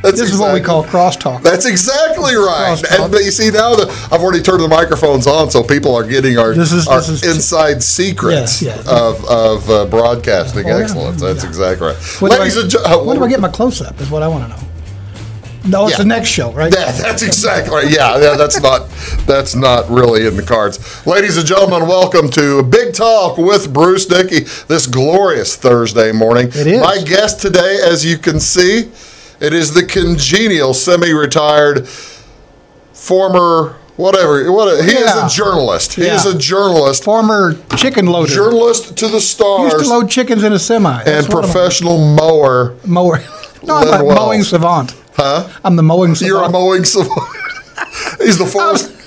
This is what we call crosstalk. That's exactly right. But you see, now I've already turned the microphones on, so people are getting our inside secrets of broadcasting excellence. That's exactly right. Ladies and gentlemen, when do I get my close-up is what I want to know. No, it's the next show, right? Yeah, that's exactly right. Yeah, that's not really in the cards. Ladies and gentlemen, welcome to Big Talk with Bruce Dickey this glorious Thursday morning. It is. My guest today, as you can see, it is the congenial, semi-retired, former, whatever. He is a journalist. He is a journalist. Former chicken loader. Journalist to the stars. Used to load chickens in a semi. And professional mower. No, I'm a mowing savant. Huh? I'm the mowing savant. You're a mowing savant. He's the Forrest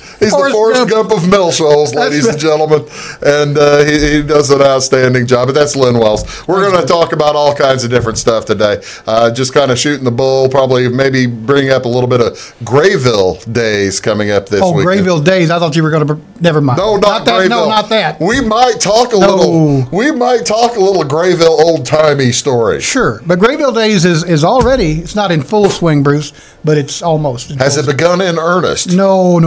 Gump of Mill Shoals, ladies and gentlemen. And he does an outstanding job. But that's Lynn Wells. We're going to talk about all kinds of different stuff today. Just kind of shooting the bull, probably maybe bring up a little bit of Grayville days coming up this week. Oh, Grayville days. I thought you were going to, never mind. No, not Grayville. No, not that. We might talk a little Grayville old-timey story. Sure. But Grayville days is already, it's not in full swing, Bruce, but it's almost in Has it begun in earnest? No.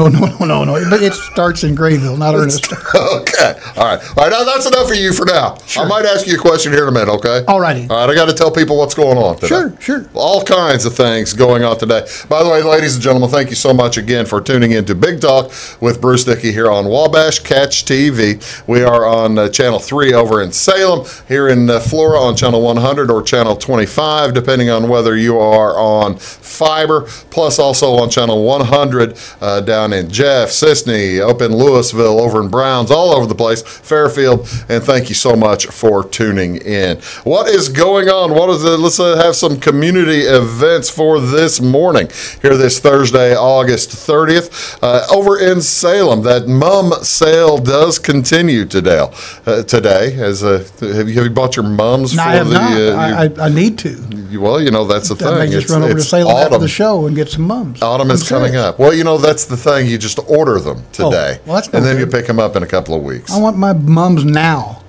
But it starts in Grayville, not Ernest. Okay. All right. Now that's enough for you for now. Sure. I might ask you a question here in a minute, okay? All righty. All right. I got to tell people what's going on today. Sure. All kinds of things going on today. By the way, ladies and gentlemen, thank you so much again for tuning in to Big Talk with Bruce Dickey here on Wabash Catch TV. We are on Channel 3 over in Salem, here in Flora on Channel 100 or Channel 25, depending on whether you are on fiber, plus also on Channel 100 down in Jeff, Sisney, up in Louisville, over in Browns, all over the place, Fairfield, and thank you so much for tuning in. What is going on? Let's have some community events for this morning. Here this Thursday, August 30th, over in Salem. That mum sale does continue today. Have you bought your mums? No, I have not. I need to. Well, that's the thing. I may just run over to Salem after the show and get some mums. Autumn is coming up. Well, that's the thing. You just order them today, and then you pick them up in a couple of weeks. I want my mums now.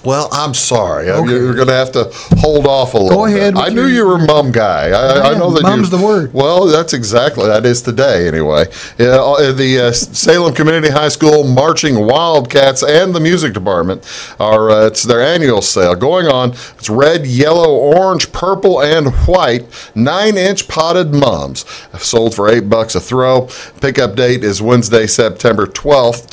Well, I'm sorry. Okay. You're going to have to hold off a little Go ahead. bit. I knew you were a mum guy. I know that mum's the word. Well, that is today anyway. The Salem Community High School Marching Wildcats and the music department it's their annual sale going on. It's red, yellow, orange, purple, and white 9-inch potted mums sold for $8 a throw. Pickup date is Wednesday, September 12th.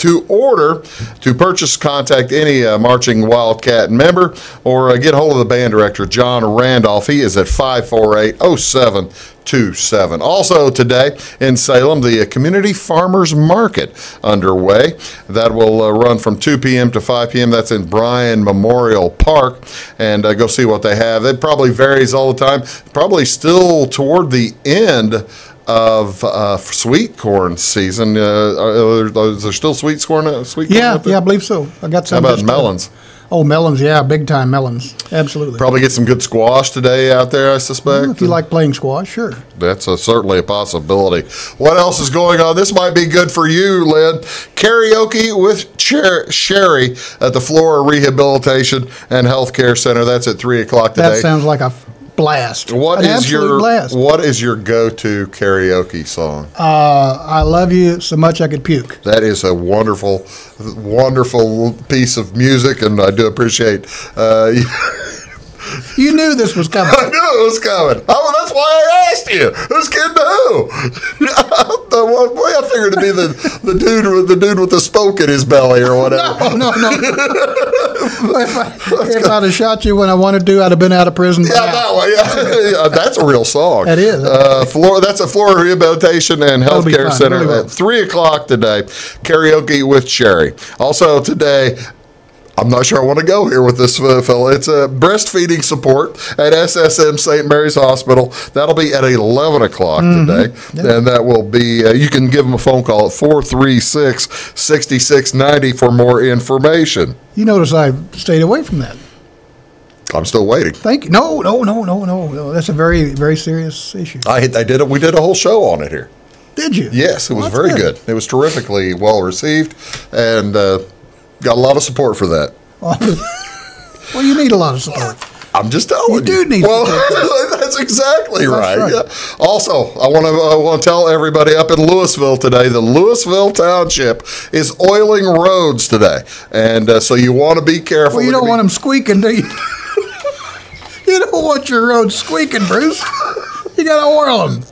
To purchase, contact any Marching Wildcat member or get hold of the band director, John Randolph. He is at 548-0727. Also today in Salem, the Community Farmers Market underway. That will run from 2 p.m. to 5 p.m. That's in Bryan Memorial Park. And go see what they have. It probably varies all the time. Probably still toward the end of sweet corn season. Is there still sweet corn? Yeah, I believe so. I got some. How about melons? Oh, melons, yeah, big time melons. Absolutely. Probably get some good squash today out there, I suspect. If you like playing squash, sure. That's certainly a possibility. What else is going on? This might be good for you, Lynn. Karaoke with Sherry at the Flora Rehabilitation and Healthcare Center. That's at 3 o'clock today. That sounds like a blast. What is your go-to karaoke song? I love you so much I could puke. That is a wonderful piece of music, and I do appreciate You knew this was coming. I knew it was coming. Oh, that's why I asked you. Who's kidding who? I figured it'd be the dude with the spoke in his belly or whatever. No. If I'd have shot you when I wanted to, I'd have been out of prison. Yeah, that way. Yeah. That's a real song. That is. That's a Florida Rehabilitation and Healthcare Center really at 3 o'clock today. Karaoke with Sherry. Also today, I'm not sure I want to go here with this fella. It's a breastfeeding support at SSM St. Mary's Hospital. That'll be at 11 o'clock today. Yep. And that will be, you can give them a phone call at 436-6690 for more information. You notice I stayed away from that. I'm still waiting. Thank you. No. That's a very, very serious issue. We did a whole show on it here. Did you? Yes, it was very good. It was terrifically well received, and got a lot of support for that. Well, you need a lot of support. I'm just telling you. You do need Well, that's exactly right. right. Yeah. Also, I want to tell everybody up in Louisville today, the Louisville Township is oiling roads today. And so you want to be careful. Well, you don't want them squeaking, do you? You don't want your roads squeaking, Bruce. You got to oil them.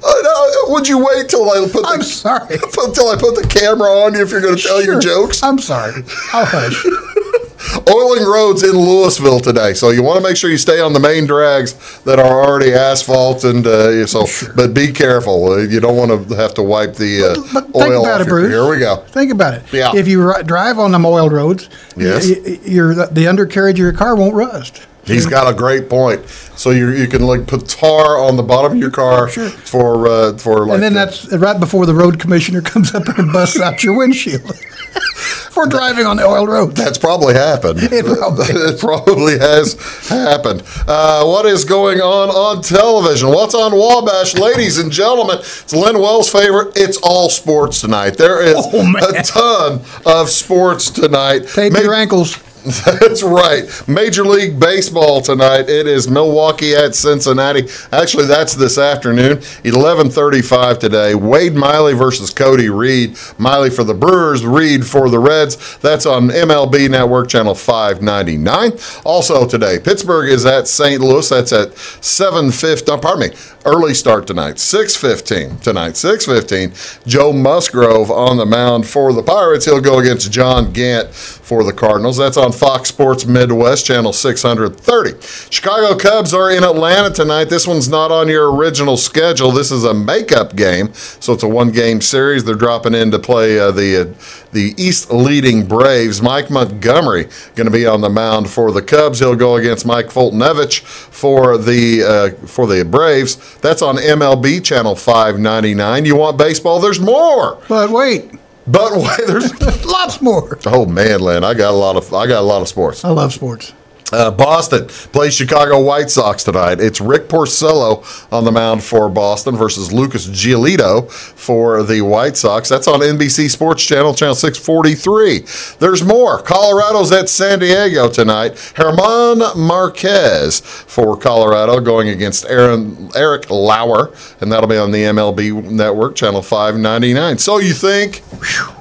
Would you wait till I put I'm sorry. Until I put the camera on you if you're going to tell your jokes? I'm sorry. I'll hush. Oiling roads in Louisville today, so you want to make sure you stay on the main drags that are already asphalt, and But be careful. You don't want to have to wipe the but think oil about off. it, Bruce. Here we go. Think about it. Yeah. If you drive on them oiled roads, yes, the undercarriage of your car won't rust. He's got a great point. So you can like put tar on the bottom of your car for like. And then that's right before the road commissioner comes up and busts out your windshield for driving on the oiled road. That's probably happened. It probably has happened. What is going on television? What's on Wabash, ladies and gentlemen? It's Lynn Wells' favorite. It's all sports tonight. There is a ton of sports tonight. Tape your ankles. That's right. Major League Baseball tonight. It is Milwaukee at Cincinnati. Actually, that's this afternoon, 11:35 today. Wade Miley versus Cody Reed. Miley for the Brewers, Reed for the Reds. That's on MLB Network, channel 599. Also today, Pittsburgh is at St. Louis. That's at 7:15. Early start tonight, 6:15 tonight, 6:15. Joe Musgrove on the mound for the Pirates. He'll go against John Gant for the Cardinals. That's on Fox Sports Midwest, channel 630. Chicago Cubs are in Atlanta tonight. This one's not on your original schedule. This is a makeup game, so it's a one-game series. They're dropping in to play the East-leading Braves. Mike Montgomery going to be on the mound for the Cubs. He'll go against Mike Foltynewicz for the Braves. That's on MLB channel 599. You want baseball? There's more. But wait, there's lots more. Oh man, Len, I got a lot of sports. I love sports. Boston plays Chicago White Sox tonight. It's Rick Porcello on the mound for Boston versus Lucas Giolito for the White Sox. That's on NBC Sports Channel 643. There's more. Colorado's at San Diego tonight. German Marquez for Colorado going against Eric Lauer, and that'll be on the MLB Network, channel 599. So you think...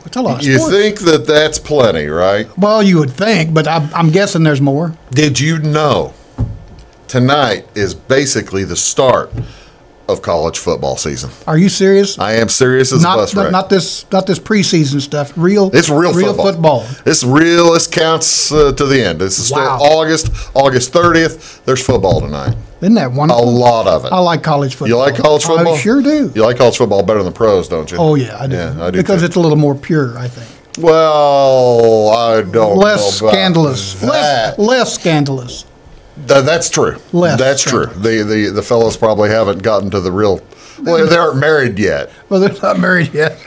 It's a lot of you sports. think that's plenty, right? Well, you would think, but I'm guessing there's more. Did you know tonight is basically the start of college football season? Are you serious? I am serious as a bus wreck. Not this preseason stuff. It's real football. It's real. This counts to the end. This is still August 30th. There's football tonight. Isn't that wonderful? A lot of it. I like college football. You like college football? I sure do. You like college football better than the pros, don't you? Oh, yeah, I do. Yeah, I do because too. it's a little more pure, I think. Well, I don't Less know about scandalous. that. Less scandalous. That's true. Less That's true. scandalous. The fellows probably haven't gotten to the real... Well, they aren't married yet. Well, they're not married yet.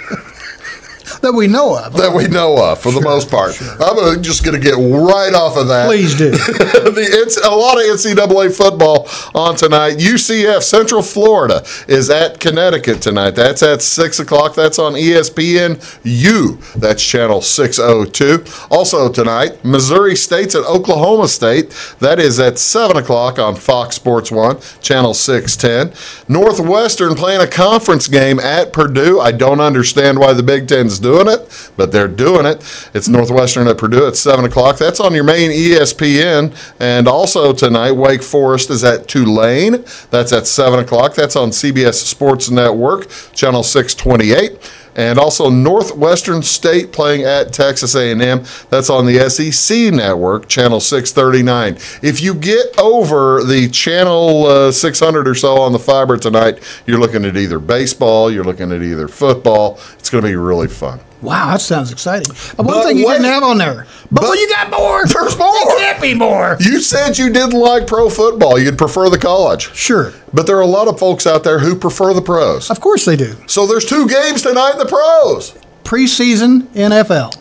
That we know of. That we know of, for the most part. Sure. I'm just going to get right off of that. Please do. A lot of NCAA football on tonight. UCF, Central Florida, is at Connecticut tonight. That's at 6 o'clock. That's on ESPN-U. That's channel 602. Also tonight, Missouri State's at Oklahoma State. That is at 7 o'clock on Fox Sports 1, channel 610. Northwestern playing a conference game at Purdue. I don't understand why the Big Ten's doing it, but they're doing it. It's Northwestern at Purdue at 7 o'clock. That's on your main ESPN. And also tonight, Wake Forest is at Tulane. That's at 7 o'clock. That's on CBS Sports Network, channel 628. And also Northwestern State playing at Texas A&M. That's on the SEC Network, channel 639. If you get over the channel 600 or so on the fiber tonight, you're looking at either baseball, you're looking at either football. It's going to be really fun. Wow, that sounds exciting. One thing you didn't have on there. But you got more. There's more. There can't be more. You said you didn't like pro football. You'd prefer the college. Sure. But there are a lot of folks out there who prefer the pros. Of course they do. So there's 2 games tonight in the pros. Preseason NFL.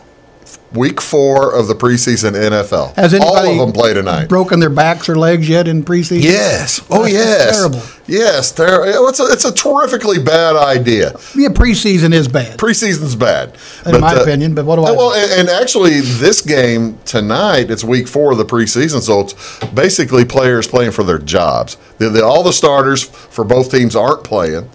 Week 4 of the preseason NFL. Has All anybody of them play tonight. broken their backs or legs yet in preseason? Yes. Oh, That's yes. terrible. Yes. It's a terrifically bad idea. Yeah, preseason is bad, Preseason's bad. in my opinion. But what do I? Well, and actually, this game tonight, it's week 4 of the preseason, so it's basically players playing for their jobs. All the starters for both teams aren't playing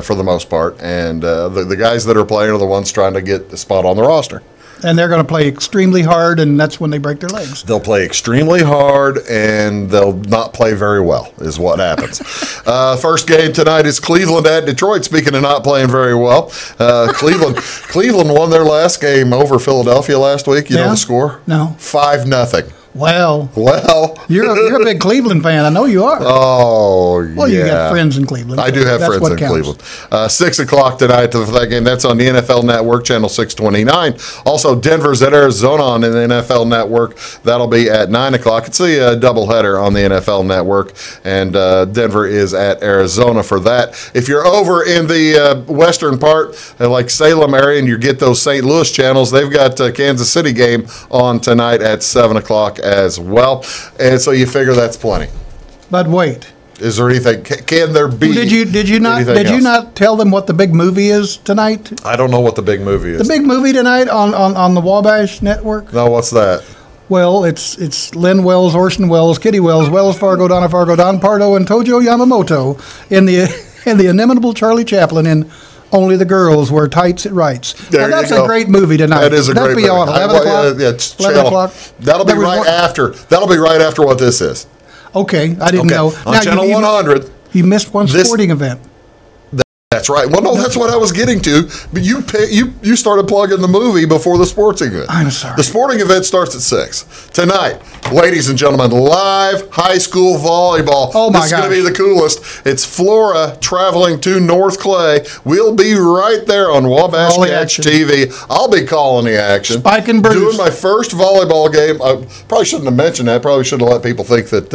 for the most part, and the guys that are playing are the ones trying to get a spot on the roster. And they're going to play extremely hard, and that's when they break their legs. They'll play extremely hard, and they'll not play very well, is what happens. First game tonight is Cleveland at Detroit. Speaking of not playing very well, Cleveland won their last game over Philadelphia last week. You know the score? No. 5-0. Well, you're a big Cleveland fan. I know you are. Oh, yeah. Well, you got friends in Cleveland. I do have friends in Cleveland. 6 o'clock tonight for that game. That's on the NFL Network, channel 629. Also, Denver's at Arizona on the NFL Network. That'll be at 9 o'clock. It's a doubleheader on the NFL Network, and Denver is at Arizona for that. If you're over in the western part, like Salem area, and you get those St. Louis channels, they've got a Kansas City game on tonight at 7 o'clock as well. And so you figure that's plenty. But wait. Is there anything? Can there be? Did you not tell them what the big movie is tonight? I don't know what the big movie is. The big movie tonight on the Wabash Network? No, what's that? Well, it's Lynn Wells, Orson Welles, Kitty Wells Fargo, Donna Fargo, Don Pardo, and Tojo Yamamoto in the inimitable Charlie Chaplin in Only the Girls Wear Tights It Writes. That's a great movie tonight. That is a great movie. That'll be on 11 o'clock? Yeah, 11 o'clock. That'll be right after what this is. Okay, I didn't know. On channel 100. You missed one sporting event. That's right. Well, no, that's what I was getting to. But you started plugging the movie before the sporting event. I'm sorry. The sporting event starts at 6 tonight. Ladies and gentlemen, live high school volleyball. Oh my gosh! This is going to be the coolest. It's Flora traveling to North Clay. We'll be right there on Wabash Catch TV. I'll be calling the action. Spike and Bruce. Doing my first volleyball game. I probably shouldn't have mentioned that. Probably should have let people think that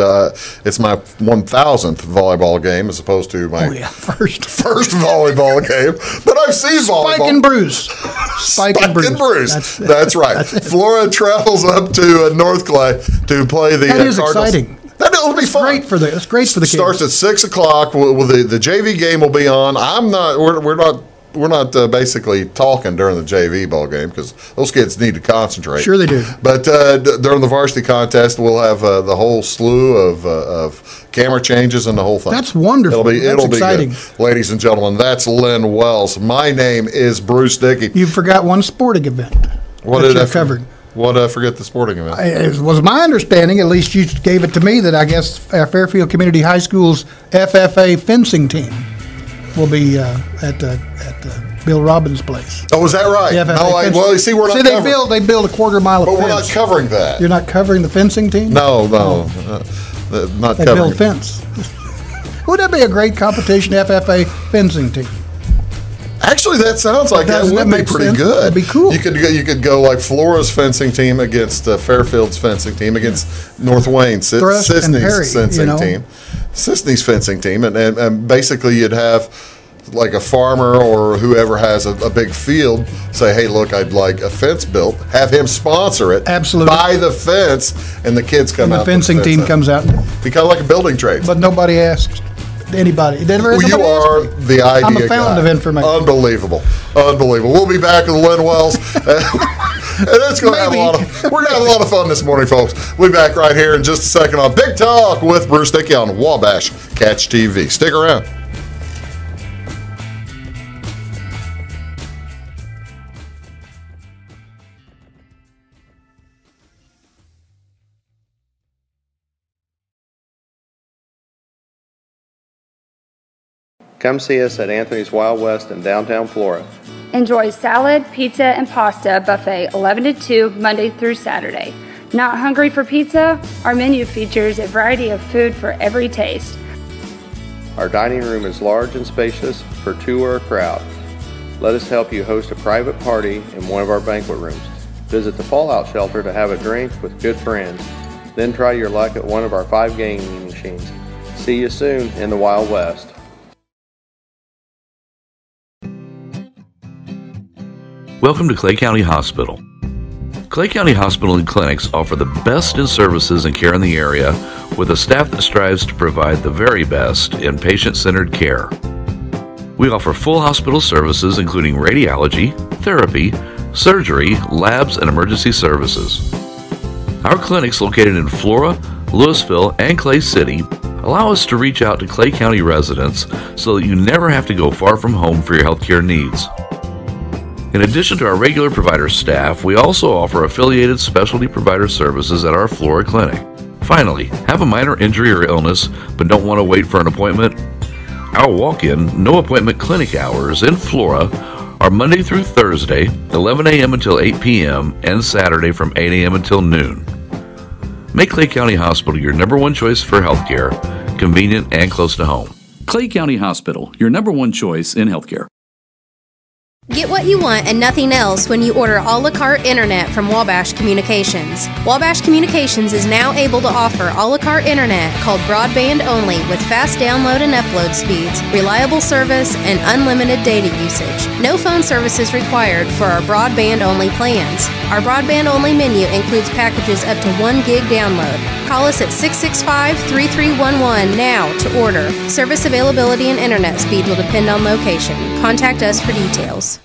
it's my 1,000th volleyball game as opposed to my first volleyball game, but I've seen volleyball. Spike and Bruce. Spike and Bruce. That's right. Flora travels up to North Clay to play the That is Cardinals. exciting. That'll be fun. It's great for the kids. Starts at 6 o'clock. The JV game will be on. We're not basically talking during the JV ball game because those kids need to concentrate. Sure they do. But during the varsity contest, we'll have the whole slew of camera changes and the whole thing. That's wonderful. It'll be exciting. Good. Ladies and gentlemen, that's Lynn Wells. My name is Bruce Dickey. You forgot one sporting event. What did I cover? What did I forget the sporting event? It was my understanding, at least you gave it to me, that I guess Fairfield Community High School's FFA fencing team will be at Bill Robbins' place. Oh, is that right? Yeah, well, you see, we're not covering. They build a quarter mile of fence. But we're not covering that. You're not covering the fencing team? No. Not they covering. They build fence. Would that be a great competition, FFA fencing team? Actually, that sounds like that would be pretty good. That'd be cool. You could go like Flora's fencing team against Fairfield's fencing team against North Wayne, Sisney's fencing team, Sisney's fencing team, and basically you'd have like a farmer or whoever has a big field say, hey, look, I'd like a fence built. Have him sponsor it. Absolutely. Buy the fence, and the kids come out. The fencing team comes out. Be kind of like a building trade. But nobody asks anybody. You are the idea I'm a fountain of information. Unbelievable. We'll be back with Lynn Wells. And it's going to have we're going to have a lot of fun this morning, folks. We'll be back right here in just a second on Big Talk with Bruce Dickey on Wabash Catch TV. Stick around. Come see us at Anthony's Wild West in downtown Flora. Enjoy salad, pizza, and pasta buffet 11 to 2 Monday through Saturday. Not hungry for pizza? Our menu features a variety of food for every taste. Our dining room is large and spacious for two or a crowd. Let us help you host a private party in one of our banquet rooms. Visit the Fallout Shelter to have a drink with good friends. Then try your luck at one of our 5 gaming machines. See you soon in the Wild West. Welcome to Clay County Hospital. Clay County Hospital and Clinics offer the best in services and care in the area with a staff that strives to provide the very best in patient-centered care. We offer full hospital services including radiology, therapy, surgery, labs, and emergency services. Our clinics located in Flora, Louisville, and Clay City allow us to reach out to Clay County residents so that you never have to go far from home for your healthcare needs. In addition to our regular provider staff, we also offer affiliated specialty provider services at our Flora clinic. Finally, have a minor injury or illness but don't want to wait for an appointment? Our walk-in, no-appointment clinic hours in Flora are Monday through Thursday, 11 a.m. until 8 p.m., and Saturday from 8 a.m. until noon. Make Clay County Hospital your number one choice for healthcare, convenient and close to home. Clay County Hospital, your number one choice in healthcare. Get what you want and nothing else when you order a la carte internet from Wabash Communications. Wabash Communications is now able to offer a la carte internet called broadband only with fast download and upload speeds, reliable service, and unlimited data usage. No phone service is required for our broadband only plans. Our broadband only menu includes packages up to 1 gig download. Call us at 665-3311 now to order. Service availability and internet speed will depend on location. Contact us for details.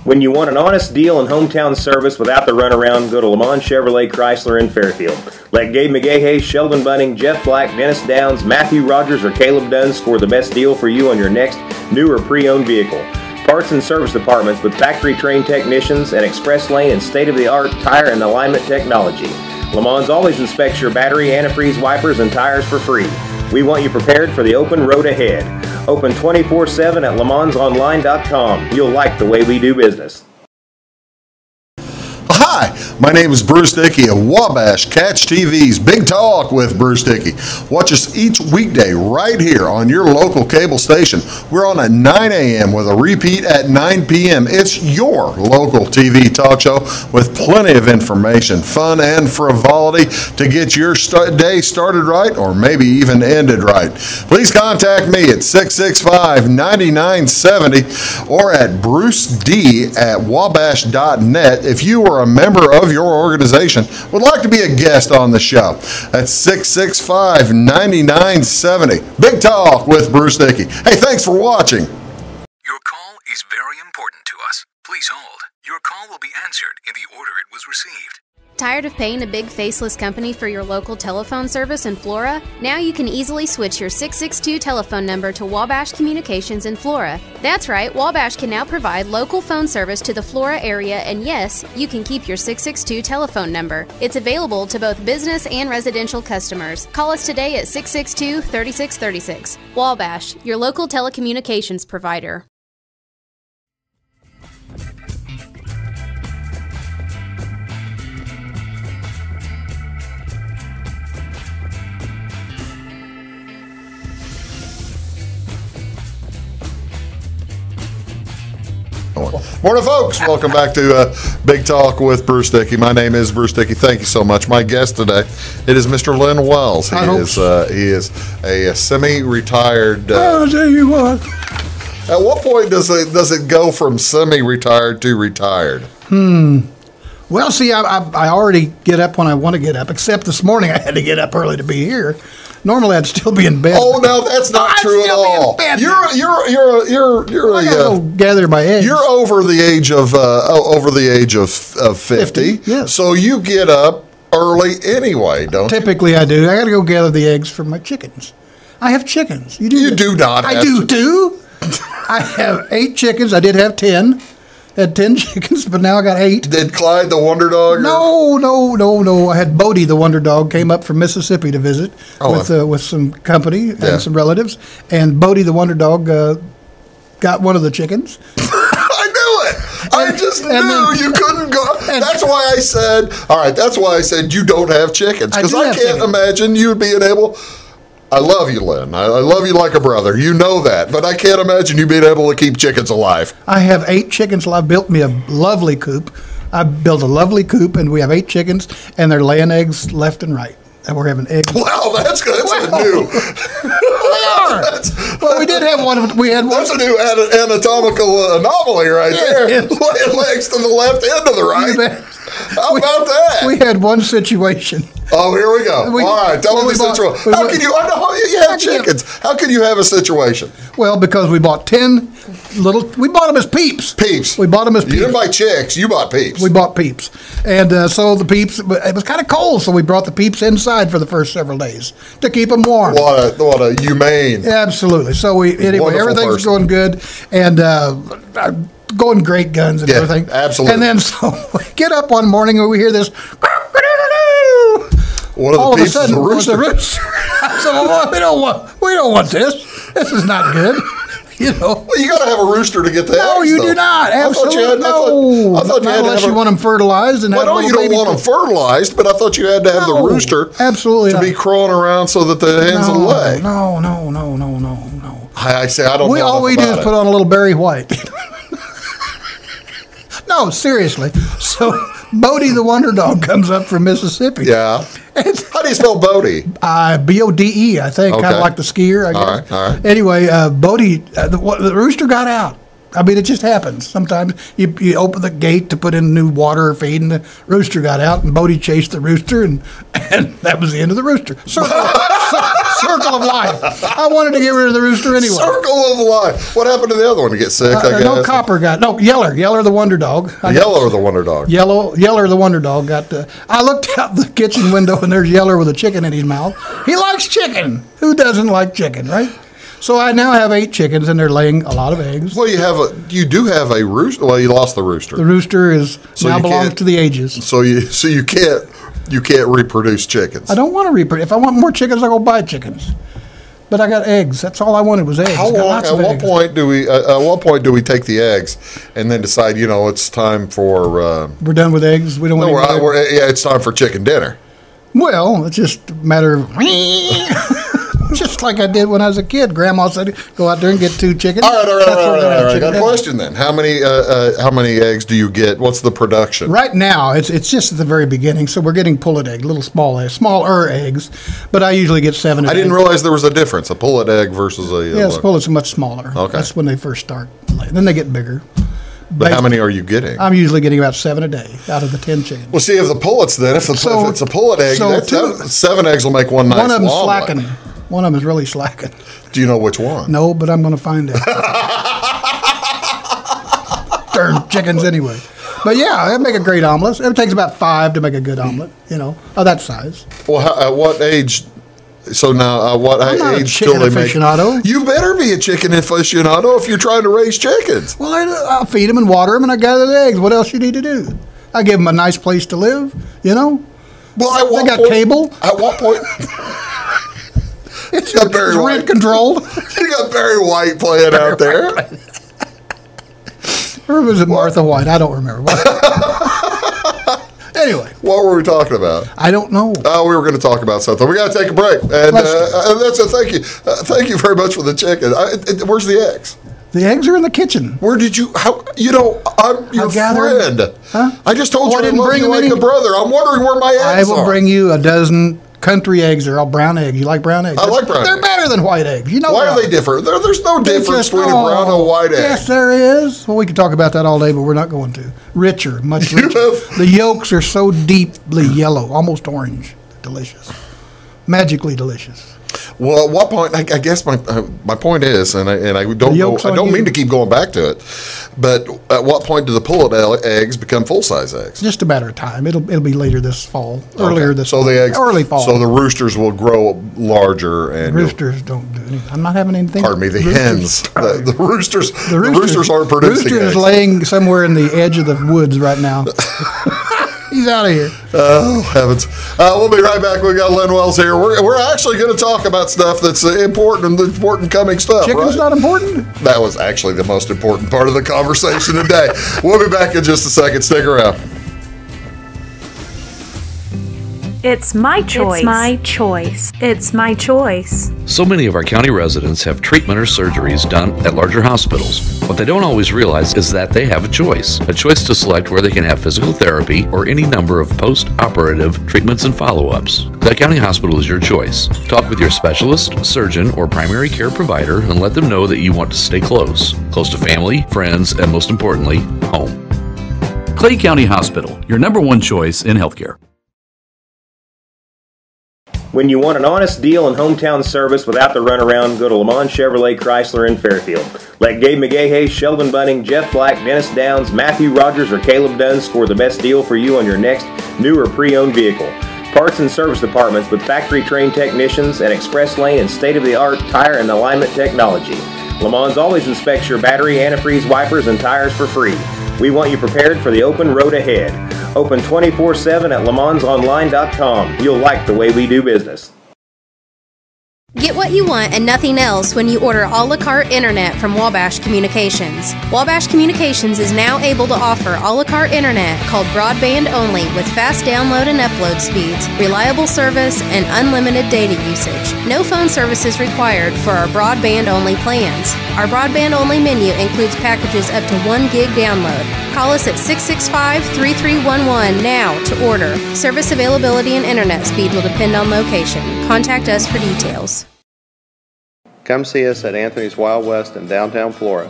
When you want an honest deal and hometown service without the runaround, go to Lamont Chevrolet Chrysler in Fairfield. Let Gabe McGahey, Sheldon Bunning, Jeff Black, Dennis Downs, Matthew Rogers, or Caleb Dunn score the best deal for you on your next new or pre-owned vehicle. Parts and service departments with factory-trained technicians and express lane and state-of-the-art tire and alignment technology. Lamont always inspects your battery, antifreeze, wipers, and tires for free. We want you prepared for the open road ahead. Open 24/7 at LeMansOnline.com. You'll like the way we do business. Hi, my name is Bruce Dickey of Wabash Catch TV's Big Talk with Bruce Dickey. Watch us each weekday right here on your local cable station. We're on at 9 a.m. with a repeat at 9 p.m. It's your local TV talk show with plenty of information, fun, and frivolity to get your day started right or maybe even ended right. Please contact me at 665-9970 or at bruced@wabash.net if you are a member of your organization would like to be a guest on the show. That's 665-9970. Big Talk with Bruce Dickey. Hey, thanks for watching. Your call is very important to us. Please hold. Your call will be answered in the order it was received. Tired of paying a big faceless company for your local telephone service in Flora? Now you can easily switch your 662 telephone number to Wabash Communications in Flora. That's right, Wabash can now provide local phone service to the Flora area, and yes, you can keep your 662 telephone number. It's available to both business and residential customers. Call us today at 662-3636. Wabash, your local telecommunications provider. Morning, folks. Welcome back to Big Talk with Bruce Dickey. My name is Bruce Dickey. Thank you so much. My guest today, it is Mr. Len Wells. He is a semi-retired. I'll tell you what. At what point does it go from semi-retired to retired? Well, see, I already get up when I want to get up, except this morning I had to get up early to be here. Normally I'd still be in bed. Oh no, that's not true at all. You're I gotta go gather my eggs. You're over the age of 50. Yes. So you get up early anyway, don't you? Typically I do. I gotta go gather the eggs for my chickens. I have chickens. You do not. I do too. I have 8 chickens. I did have 10. Had 10 chickens, but now I got 8. Did Clyde the Wonder Dog? No. I had Bodie the Wonder Dog came up from Mississippi to visit with some company and some relatives, and Bodie the Wonder Dog got one of the chickens. I knew it. I just knew you couldn't go. That's why I said. All right. That's why I said you don't have chickens, because I can't imagine you being able. I love you, Len. I love you like a brother. You know that. But I can't imagine you being able to keep chickens alive. I have 8 chickens. I built me a lovely coop. I built a lovely coop, and we have 8 chickens, and they're laying eggs left and right. And we're having eggs. Wow, that's good. That's new. They are. Well, we did have one. We had one. That's a new anatomical anomaly right there. Laying legs to the left and to the right. How about that? We had one situation. Oh, here we go. All right, tell me the situation. How can you? I know you have chickens. How can you have a situation? Well, because we bought 10 little. We bought them as peeps. Peeps. We bought them as peeps. You didn't buy chicks. You bought peeps. We bought peeps, and so the peeps. It was kind of cold, so we brought the peeps inside for the first several days to keep them warm. What a humane. Absolutely. So everything's going good, and going great guns and everything. Absolutely. And then so we get up one morning and we hear this. One of the peeps is a rooster. I said, well, we don't want this. This is not good. You know. Well, you got to have a rooster to get the eggs. No, you do not. Absolutely no. I thought you had unless you want them fertilized and well, no, you don't want them fertilized, but I thought you had to have the rooster. Absolutely to be crawling around so that the hens will lay. No. I say I don't. All we do is put on a little Barry White. No, seriously. So Bodie the Wonder Dog comes up from Mississippi. Yeah. How do you spell Bodie? Bode, I think, kind of like the skier, I guess. All right. Anyway, Bodie, the rooster got out. I mean, it just happens. Sometimes you open the gate to put in new water or feed, and the rooster got out, and Bodie chased the rooster, and that was the end of the rooster. Circle of life. I wanted to get rid of the rooster anyway. Circle of life. What happened to the other one to get sick? I guess. No, Copper got Yeller the Wonder Dog. Yeller the Wonder Dog. Yeller the Wonder Dog got. I looked out the kitchen window, and there's Yeller with a chicken in his mouth. He likes chicken. Who doesn't like chicken, right? So I now have 8 chickens, and they're laying a lot of eggs. Well, you do have a rooster. Well, you lost the rooster. The rooster now belongs to the ages. So you can't reproduce chickens. I don't want to reproduce. If I want more chickens, I'll go buy chickens. But I got eggs. That's all I wanted was eggs. How long? At what point do we take the eggs and then decide? It's time for. We're done with eggs. We don't want. It's time for chicken dinner. Well, it's just a matter of. Just like I did when I was a kid. Grandma said, "Go out there and get 2 chickens." All right. I got a question then. How many eggs do you get? What's the production? Right now, it's just at the very beginning. So we're getting pullet egg, little smaller eggs. But I usually get 7. I didn't realize there was a difference, a pullet egg versus a. Yes, pullets are much smaller. Okay, that's when they first start. Then they get bigger. But how many are you getting? I'm usually getting about 7 a day out of the 10 chickens. Well, see, if the pullets then, if it's a pullet egg, 7 eggs will make one nice one of them's omelet. slacking. One of them is really slacking. Do you know which one? No, but I'm going to find out. Darn chickens anyway. But yeah, it'd make a great omelet. It takes about 5 to make a good omelet, of that size. Well, at what age? So now, what age till they make? You better be a chicken aficionado if you're trying to raise chickens. Well, I'll feed them and water them, and I gather the eggs. What else you need to do? I give them a nice place to live, Well, they got cable. At what point? It's rent controlled. You got Barry White playing out there. Or was it Martha White? I don't remember. Anyway. What were we talking about? I don't know. Oh, we were going to talk about something. We got to take a break. And that's a thank you. Thank you very much for the chicken. Where's the eggs? The eggs are in the kitchen. Where did you? I'm your friend. Huh? I just told you I didn't bring you like a brother. I'm wondering where my eggs are. I will bring you a dozen country eggs. They're all brown eggs. You like brown eggs? I like brown eggs. They're better than white eggs. Why are they different? There's no difference between a brown and a white egg. Yes, there is. Well, we could talk about that all day, but we're not going to. Richer, much richer. The yolks are so deeply yellow, almost orange. Delicious. Magically delicious. Well, at what point? I guess my point is, and I don't mean to keep going back to it, but at what point do the pullet eggs become full size eggs? Just a matter of time. It'll be later this fall, earlier this. So the eggs, early fall. So the roosters will grow larger, and roosters don't do anything. I'm not having anything. Pardon me, the hens. The roosters. The roosters aren't producing eggs. The rooster is laying somewhere in the edge of the woods right now. He's out of here. Oh, heavens. We'll be right back. We got Lynn Wells here. We're actually going to talk about stuff that's important coming stuff. Chicken's not important? That was actually the most important part of the conversation today. We'll be back in just a second. Stick around. It's my choice. It's my choice. It's my choice. So many of our county residents have treatment or surgeries done at larger hospitals. What they don't always realize is that they have a choice to select where they can have physical therapy or any number of post-operative treatments and follow-ups. That County Hospital is your choice. Talk with your specialist, surgeon, or primary care provider and let them know that you want to stay close to family, friends, and most importantly, home. Clay County Hospital, your #1 choice in healthcare. When you want an honest deal and hometown service without the runaround, go to Lamont Chevrolet Chrysler in Fairfield. Let Gabe McGahey, Sheldon Bunning, Jeff Black, Dennis Downs, Matthew Rogers, or Caleb Dunn score the best deal for you on your next new or pre-owned vehicle. Parts and service departments with factory-trained technicians and express lane and state-of-the-art tire and alignment technology. Lamont always inspects your battery, antifreeze, wipers, and tires for free. We want you prepared for the open road ahead. Open 24/7 at LeMansOnline.com. You'll like the way we do business. Get what you want and nothing else when you order a la carte internet from Wabash Communications. Wabash Communications is now able to offer a la carte internet called broadband only with fast download and upload speeds, reliable service, and unlimited data usage. No phone services required for our broadband only plans. Our broadband only menu includes packages up to 1 gig download. Call us at 665-3311 now to order. Service availability and internet speed will depend on location. Contact us for details. Come see us at Anthony's Wild West in downtown Flora.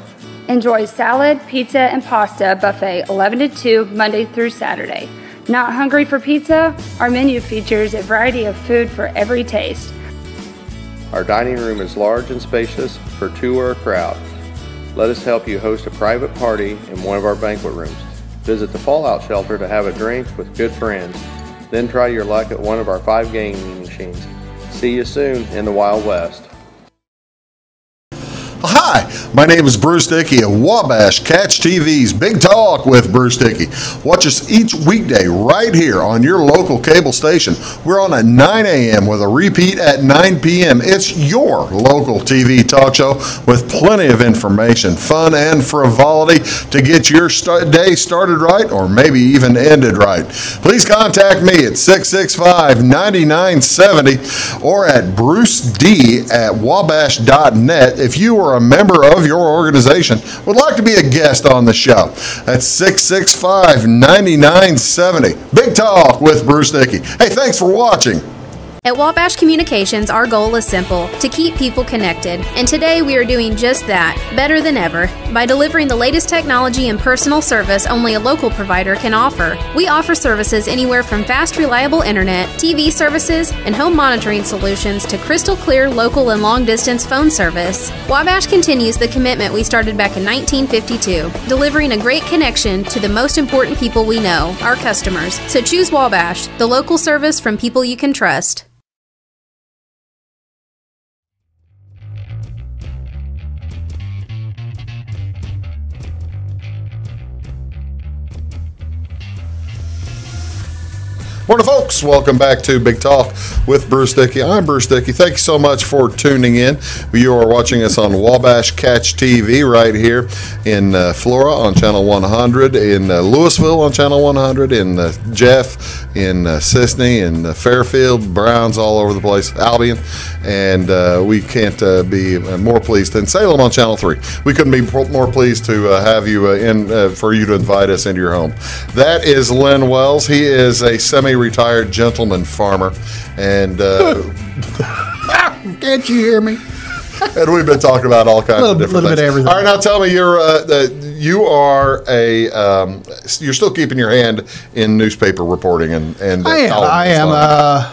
Enjoy salad, pizza, and pasta buffet 11 to 2 Monday through Saturday. Not hungry for pizza? Our menu features a variety of food for every taste. Our dining room is large and spacious for 2 or a crowd. Let us help you host a private party in one of our banquet rooms. Visit the Fallout Shelter to have a drink with good friends. Then try your luck at one of our 5 gaming machines. See you soon in the Wild West. Hi, my name is Bruce Dickey of Wabash Catch TV's Big Talk with Bruce Dickey. Watch us each weekday right here on your local cable station. We're on at 9 a.m. with a repeat at 9 p.m. It's your local TV talk show with plenty of information, fun, and frivolity to get your day started right or maybe even ended right. Please contact me at 665-9970 or at bruced@wabash.net if you are a member of your organization would like to be a guest on the show. That's 665-9970. Big Talk with Bruce Dickey. Hey, thanks for watching. At Wabash Communications, our goal is simple, to keep people connected. And today we are doing just that, better than ever, by delivering the latest technology and personal service only a local provider can offer. We offer services anywhere from fast, reliable internet, TV services, and home monitoring solutions to crystal clear local and long-distance phone service. Wabash continues the commitment we started back in 1952, delivering a great connection to the most important people we know, our customers. So choose Wabash, the local service from people you can trust. Morning, folks. Welcome back to Big Talk with Bruce Dickey. I'm Bruce Dickey. Thank you so much for tuning in. You are watching us on Wabash Catch TV right here in Flora on Channel 100, in Louisville on Channel 100, in Jeff, in Sisney, in Fairfield, Browns all over the place, Albion, and we can't be more pleased than Salem on Channel 3. We couldn't be more pleased to have you for you to invite us into your home. That is Len Wells. He is a semi-retired gentleman farmer, and Can't you hear me? and we've been talking about all kinds of different things. Bit of everything. All right, now tell me, you're still keeping your hand in newspaper reporting and I am.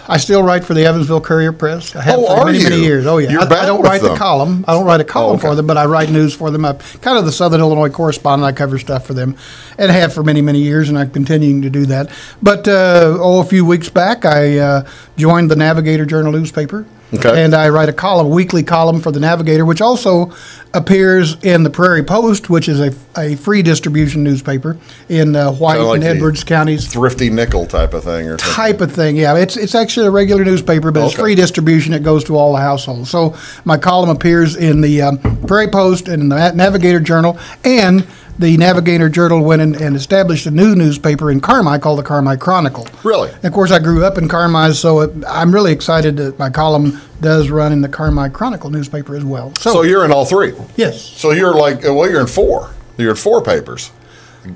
I still write for the Evansville Courier Press. I have for many years. Oh yeah. You're I don't with write them. the column. I don't write a column for them, but I write news for them. I'm kind of the Southern Illinois correspondent. I cover stuff for them, and have for many years, and I'm continuing to do that. But a few weeks back, I joined the Navigator Journal newspaper. Okay. And I write a weekly column for the Navigator, which also appears in the Prairie Post, which is a free distribution newspaper in White like and Edwards counties. Thrifty nickel type of thing, or something. Yeah. It's actually a regular newspaper, but it's free distribution. It goes to all the households. So my column appears in the Prairie Post and the Navigator Journal, and the Navigator Journal went and established a new newspaper in Carmi called the Carmi Chronicle. Really? And of course, I grew up in Carmi, so I'm really excited that my column does run in the Carmi Chronicle newspaper as well. So you're in all three? Yes. So you're you're in four. You're in four papers.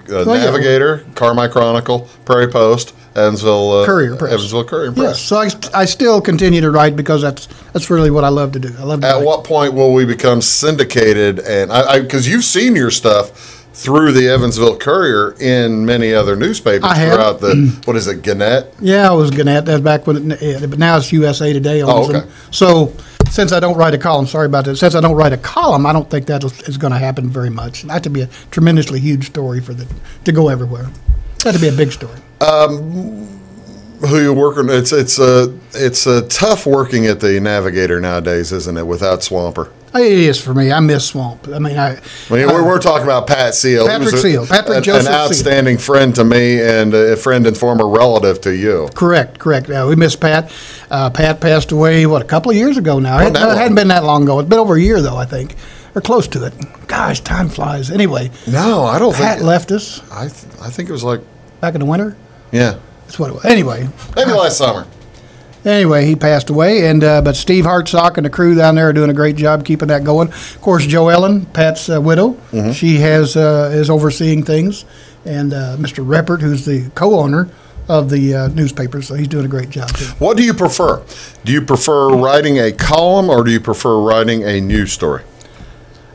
Navigator, Carmi Chronicle, Prairie Post, Evansville Courier Press. Evansville Courier Press. Yes. So I still continue to write because that's really what I love to do. I love to write. At what point will we become syndicated? And because you've seen your stuff through the Evansville Courier in many other newspapers throughout the, what is it, Gannett? Yeah, it was Gannett. That's back when, but now it's USA Today owns them. Okay. So since I don't write a column, sorry about that. Since I don't write a column, I don't think that is going to happen very much. That to be a tremendously huge story to go everywhere. That to be a big story. Who you working? It's tough working at the Navigator nowadays, isn't it? Without Swamper. It is for me. I miss Swamp. I mean, we're talking about Pat Seal. Patrick Seal. Patrick Joseph Seal. An outstanding friend to me and a friend and former relative to you. Correct. We miss Pat. Pat passed away, a couple of years ago now. It hadn't been that long ago. It's been over a year, though, I think. Or close to it. Gosh, time flies. Anyway. No, I don't think. Pat left us. I think it was like. Back in the winter? Yeah. That's what it was. Anyway. Maybe last summer. Anyway, he passed away, and but Steve Hartsock and the crew down there are doing a great job keeping that going. Of course, Jo Ellen, Pat's widow, she is overseeing things, and Mr. Reppert, who's the co-owner of the newspaper, so he's doing a great job too. What do you prefer? Do you prefer writing a column, or do you prefer writing a news story?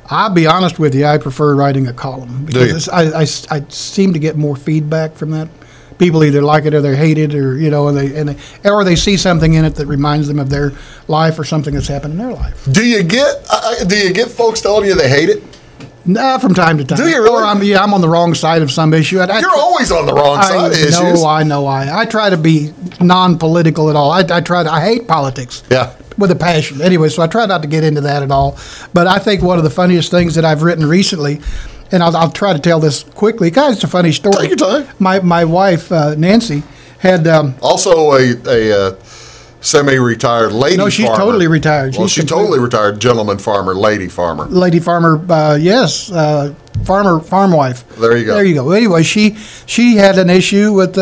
I'll be honest with you, I prefer writing a column because I seem to get more feedback from that. People either like it or they hate it, or or they see something in it that reminds them of their life or something that's happened in their life. Do you get folks telling you they hate it? Nah, from time to time. Do you really? Or I'm on the wrong side of some issue. You're always on the wrong side of issues. I know. I try to be non-political at all. I hate politics. Yeah. With a passion. Anyway, so I try not to get into that at all. But I think one of the funniest things that I've written recently, and I'll try to tell this quickly. Guys, it's a funny story. Take your time. My wife, Nancy, had... also a semi-retired lady farmer. No, she's totally retired. Well, she's totally retired. Gentleman farmer, lady farmer. Lady farmer, yes. Farm wife. There you go. There you go. Anyway, she had an issue with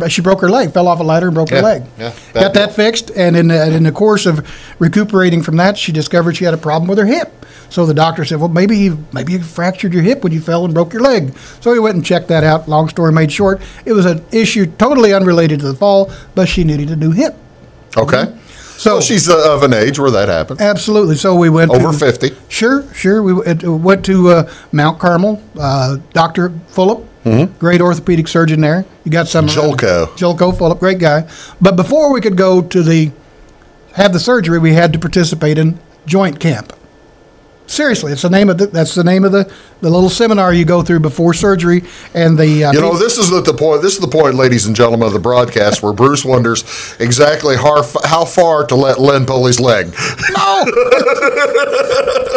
she broke her leg, fell off a ladder and broke her leg. Yeah, got that fixed, and in the course of recuperating from that, she discovered she had a problem with her hip. So the doctor said, well, maybe you fractured your hip when you fell and broke your leg. So he went and checked that out. Long story made short, it was an issue totally unrelated to the fall, but she needed a new hip. Okay. So she's of an age where that happens. Absolutely. So we went over 50. Sure. We went to Mount Carmel. Dr. Fulop, great orthopedic surgeon there. You got some Jolko Fulop, great guy. But before we could go to have the surgery, we had to participate in joint camp. Seriously, that's the name of the little seminar you go through before surgery, and this is the point. This is the point, ladies and gentlemen, of the broadcast where Bruce wonders exactly how far to let Len pull his leg. No,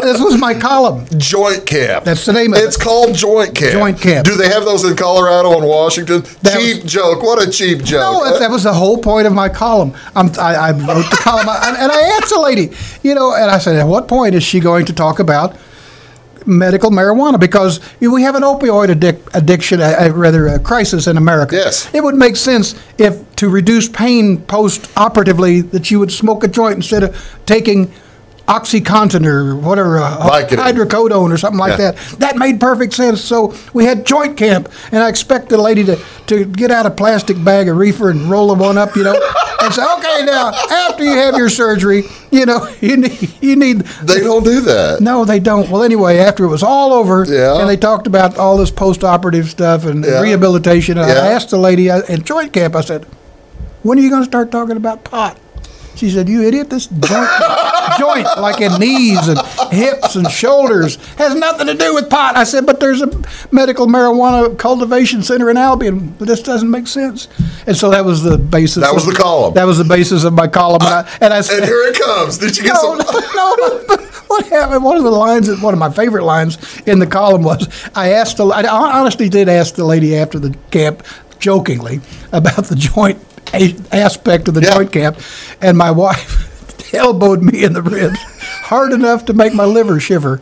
this was my column. Joint camp. That's the name of it. It's called joint camp. Joint camp. Do they have those in Colorado and Washington? Cheap joke. What a cheap joke. No, that was the whole point of my column. I wrote the column, and I asked the lady, and I said, at what point is she going to talk about medical marijuana, because we have an opioid addiction, rather a crisis in America. Yes. It would make sense if, to reduce pain post-operatively, that you would smoke a joint instead of taking OxyContin or whatever, hydrocodone or something like that. That made perfect sense. So we had joint camp, and I expect the lady to get out a plastic bag of reefer and roll one up, and say, okay, now, after you have your surgery, you need... They don't do that. No, they don't. Well, anyway, after it was all over, and they talked about all this post-operative stuff and rehabilitation, and I asked the lady in joint camp, I said, when are you going to start talking about pot? She said, you idiot, this joint, like in knees and hips and shoulders, has nothing to do with pot. I said, but there's a medical marijuana cultivation center in Albion, but this doesn't make sense. And so that was the basis. That was the column. That was the basis of my column. And I said, and here it comes. Did you get some? No, but what happened? One of my favorite lines in the column was, I honestly did ask the lady after the camp, jokingly, about the joint aspect of the joint camp, and my wife elbowed me in the ribs hard enough to make my liver shiver.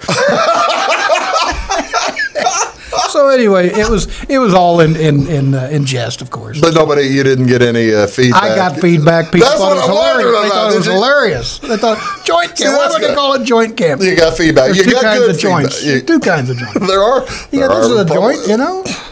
So anyway, it was all in jest, of course. But you didn't get any feedback. I got feedback. People That's thought what it was hilarious. They thought it was hilarious. They thought joint camp. Why would they call it joint camp? You got feedback. There's two kinds of joints. Two kinds of joints. There are. This is a joint,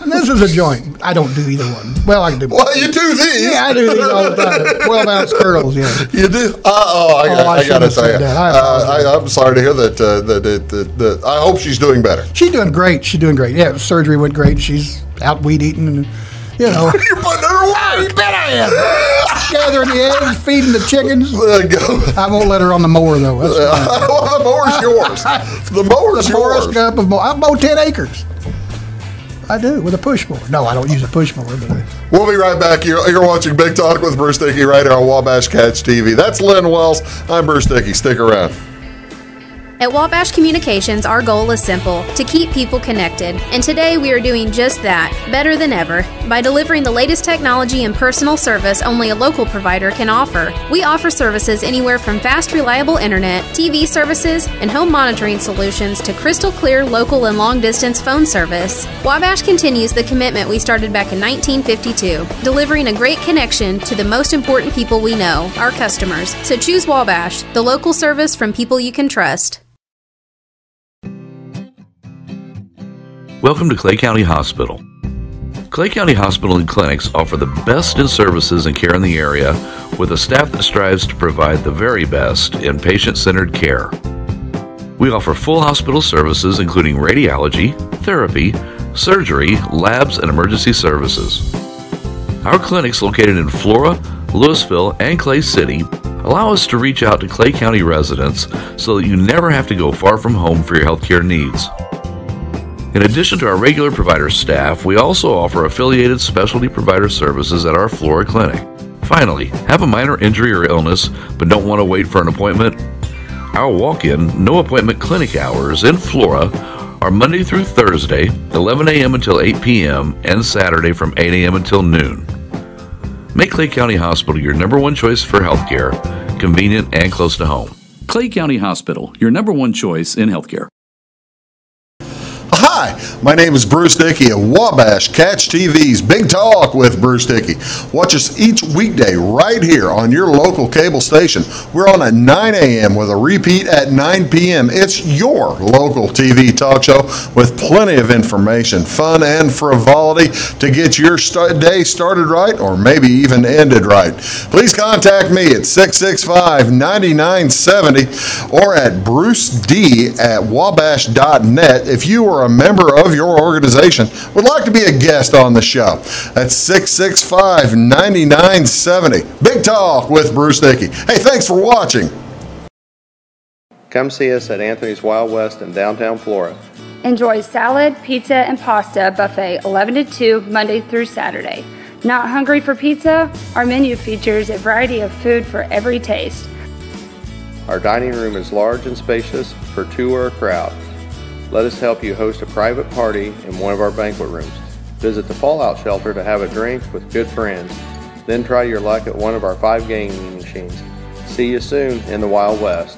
This is a joint. I don't do either one. Well, I can do both. Well, you do these. Yeah, I do these all the time. 12-ounce curls, yeah. You do? I got to say, I'm sorry to hear that. I hope she's doing better. She's doing great. She's doing great. Yeah, surgery went great. She's out weed eating and, you know. You're putting her away. You bet I am. Gathering the eggs, feeding the chickens. I won't let her on the mower, though. The mower's yours. The mower's yours. I mow 10 acres. I do, with a push mower. No, I don't use a push mower. But we'll be right back. You're watching Big Talk with Bruce Dickey right here on Wabash Catch TV. That's Lynn Wells. I'm Bruce Dickey. Stick around. At Wabash Communications, our goal is simple, to keep people connected. And today we are doing just that, better than ever, by delivering the latest technology and personal service only a local provider can offer. We offer services anywhere from fast, reliable internet, TV services, and home monitoring solutions to crystal clear local and long-distance phone service. Wabash continues the commitment we started back in 1952, delivering a great connection to the most important people we know, our customers. So choose Wabash, the local service from people you can trust. Welcome to Clay County Hospital. Clay County Hospital and Clinics offer the best in services and care in the area with a staff that strives to provide the very best in patient-centered care. We offer full hospital services including radiology, therapy, surgery, labs, and emergency services. Our clinics located in Flora, Louisville, and Clay City allow us to reach out to Clay County residents so that you never have to go far from home for your healthcare needs. In addition to our regular provider staff, we also offer affiliated specialty provider services at our Flora clinic. Finally, have a minor injury or illness but don't want to wait for an appointment? Our walk-in, no-appointment clinic hours in Flora are Monday through Thursday, 11 a.m. until 8 p.m., and Saturday from 8 a.m. until noon. Make Clay County Hospital your number one choice for healthcare, convenient and close to home. Clay County Hospital, your number one choice in healthcare. Hi, my name is Bruce Dickey of Wabash Catch TV's Big Talk with Bruce Dickey. Watch us each weekday right here on your local cable station. We're on at 9 a.m. with a repeat at 9 p.m. It's your local TV talk show with plenty of information, fun, and frivolity to get your day started right or maybe even ended right. Please contact me at 665-9970 or at bruced@wabash.net if you are a member of your organization would like to be a guest on the show. That's 665-9970. Big Talk with Bruce Dickey. Hey, thanks for watching. Come see us at Anthony's Wild West in downtown Flora. Enjoy salad, pizza, and pasta buffet 11 to 2 Monday through Saturday. Not hungry for pizza? Our menu features a variety of food for every taste. Our dining room is large and spacious for two or a crowd. Let us help you host a private party in one of our banquet rooms. Visit the Fallout Shelter to have a drink with good friends. Then try your luck at one of our 5 gaming machines. See you soon in the Wild West.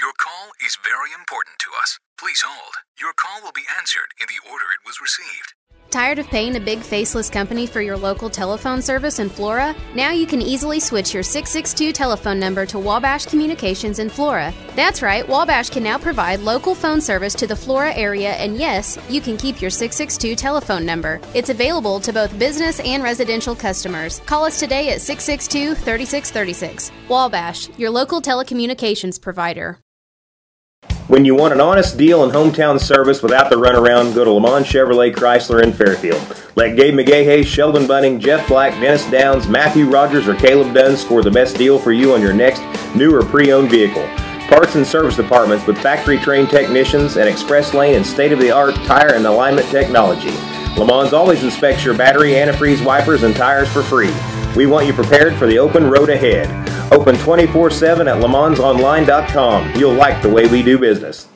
Your call is very important to us. Please hold. Your call will be answered in the order it was received. Tired of paying a big faceless company for your local telephone service in Flora? Now you can easily switch your 662 telephone number to Wabash Communications in Flora. That's right, Wabash can now provide local phone service to the Flora area, and yes, you can keep your 662 telephone number. It's available to both business and residential customers. Call us today at 662-3636. Wabash, your local telecommunications provider. When you want an honest deal and hometown service without the runaround, go to Le Mans Chevrolet Chrysler in Fairfield. Let Gabe McGahey, Sheldon Bunning, Jeff Black, Dennis Downs, Matthew Rogers, or Caleb Dunn score the best deal for you on your next new or pre-owned vehicle. Parts and service departments with factory-trained technicians and express lane and state-of-the-art tire and alignment technology. Le Mans always inspects your battery, antifreeze, wipers, and tires for free. We want you prepared for the open road ahead. Open 24/7 at lemansonline.com. You'll like the way we do business.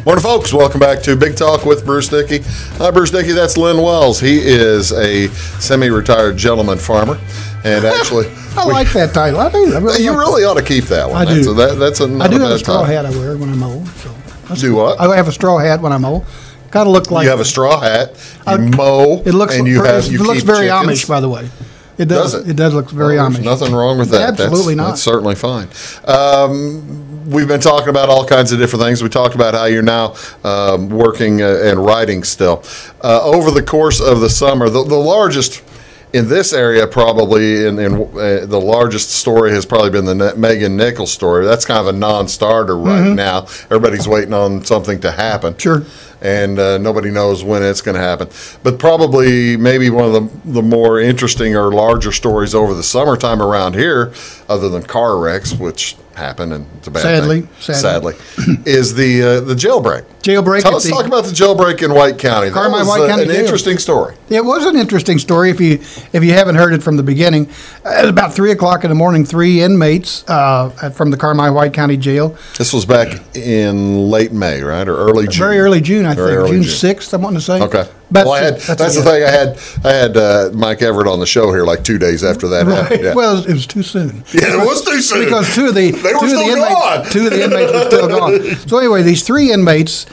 Morning, folks. Welcome back to Big Talk with Bruce Dickey. Hi, Bruce Dickey. That's Lynn Wells. He is a semi-retired gentleman farmer. And actually, I like that title. I do. You really ought to keep that one. I do. That's a I do have a straw hat I wear when I mow. So do what? I have a straw hat when I mow. Kind of look like you have a straw hat. You mow. It looks. And It looks very Amish, by the way. It does. It does look very Amish. Nothing wrong with that. Absolutely not. That's certainly fine. We've been talking about all kinds of different things. We talked about how you're now working and writing still. Over the course of the summer, the largest in this area probably, the largest story has probably been the Megan Nichols story. That's kind of a non-starter right now. Everybody's waiting on something to happen. Sure. And nobody knows when it's going to happen. But probably maybe one of the more interesting or larger stories over the summertime around here, other than car wrecks, which happen and it's a bad thing. Sadly, is the jailbreak. Let's talk about the jailbreak in White County. That was an interesting story. It was an interesting story. If you haven't heard it from the beginning, at about 3 o'clock in the morning, 3 inmates from the Carmi White County Jail. This was back in late May, right, or early June? Very early June, I think. June 6th, I want to say. Okay. That's the thing. I had Mike Everett on the show here like 2 days after that happened. Yeah. Well, it was too soon. Yeah, it was too soon because two of the inmates were still gone. So anyway, these 3 inmates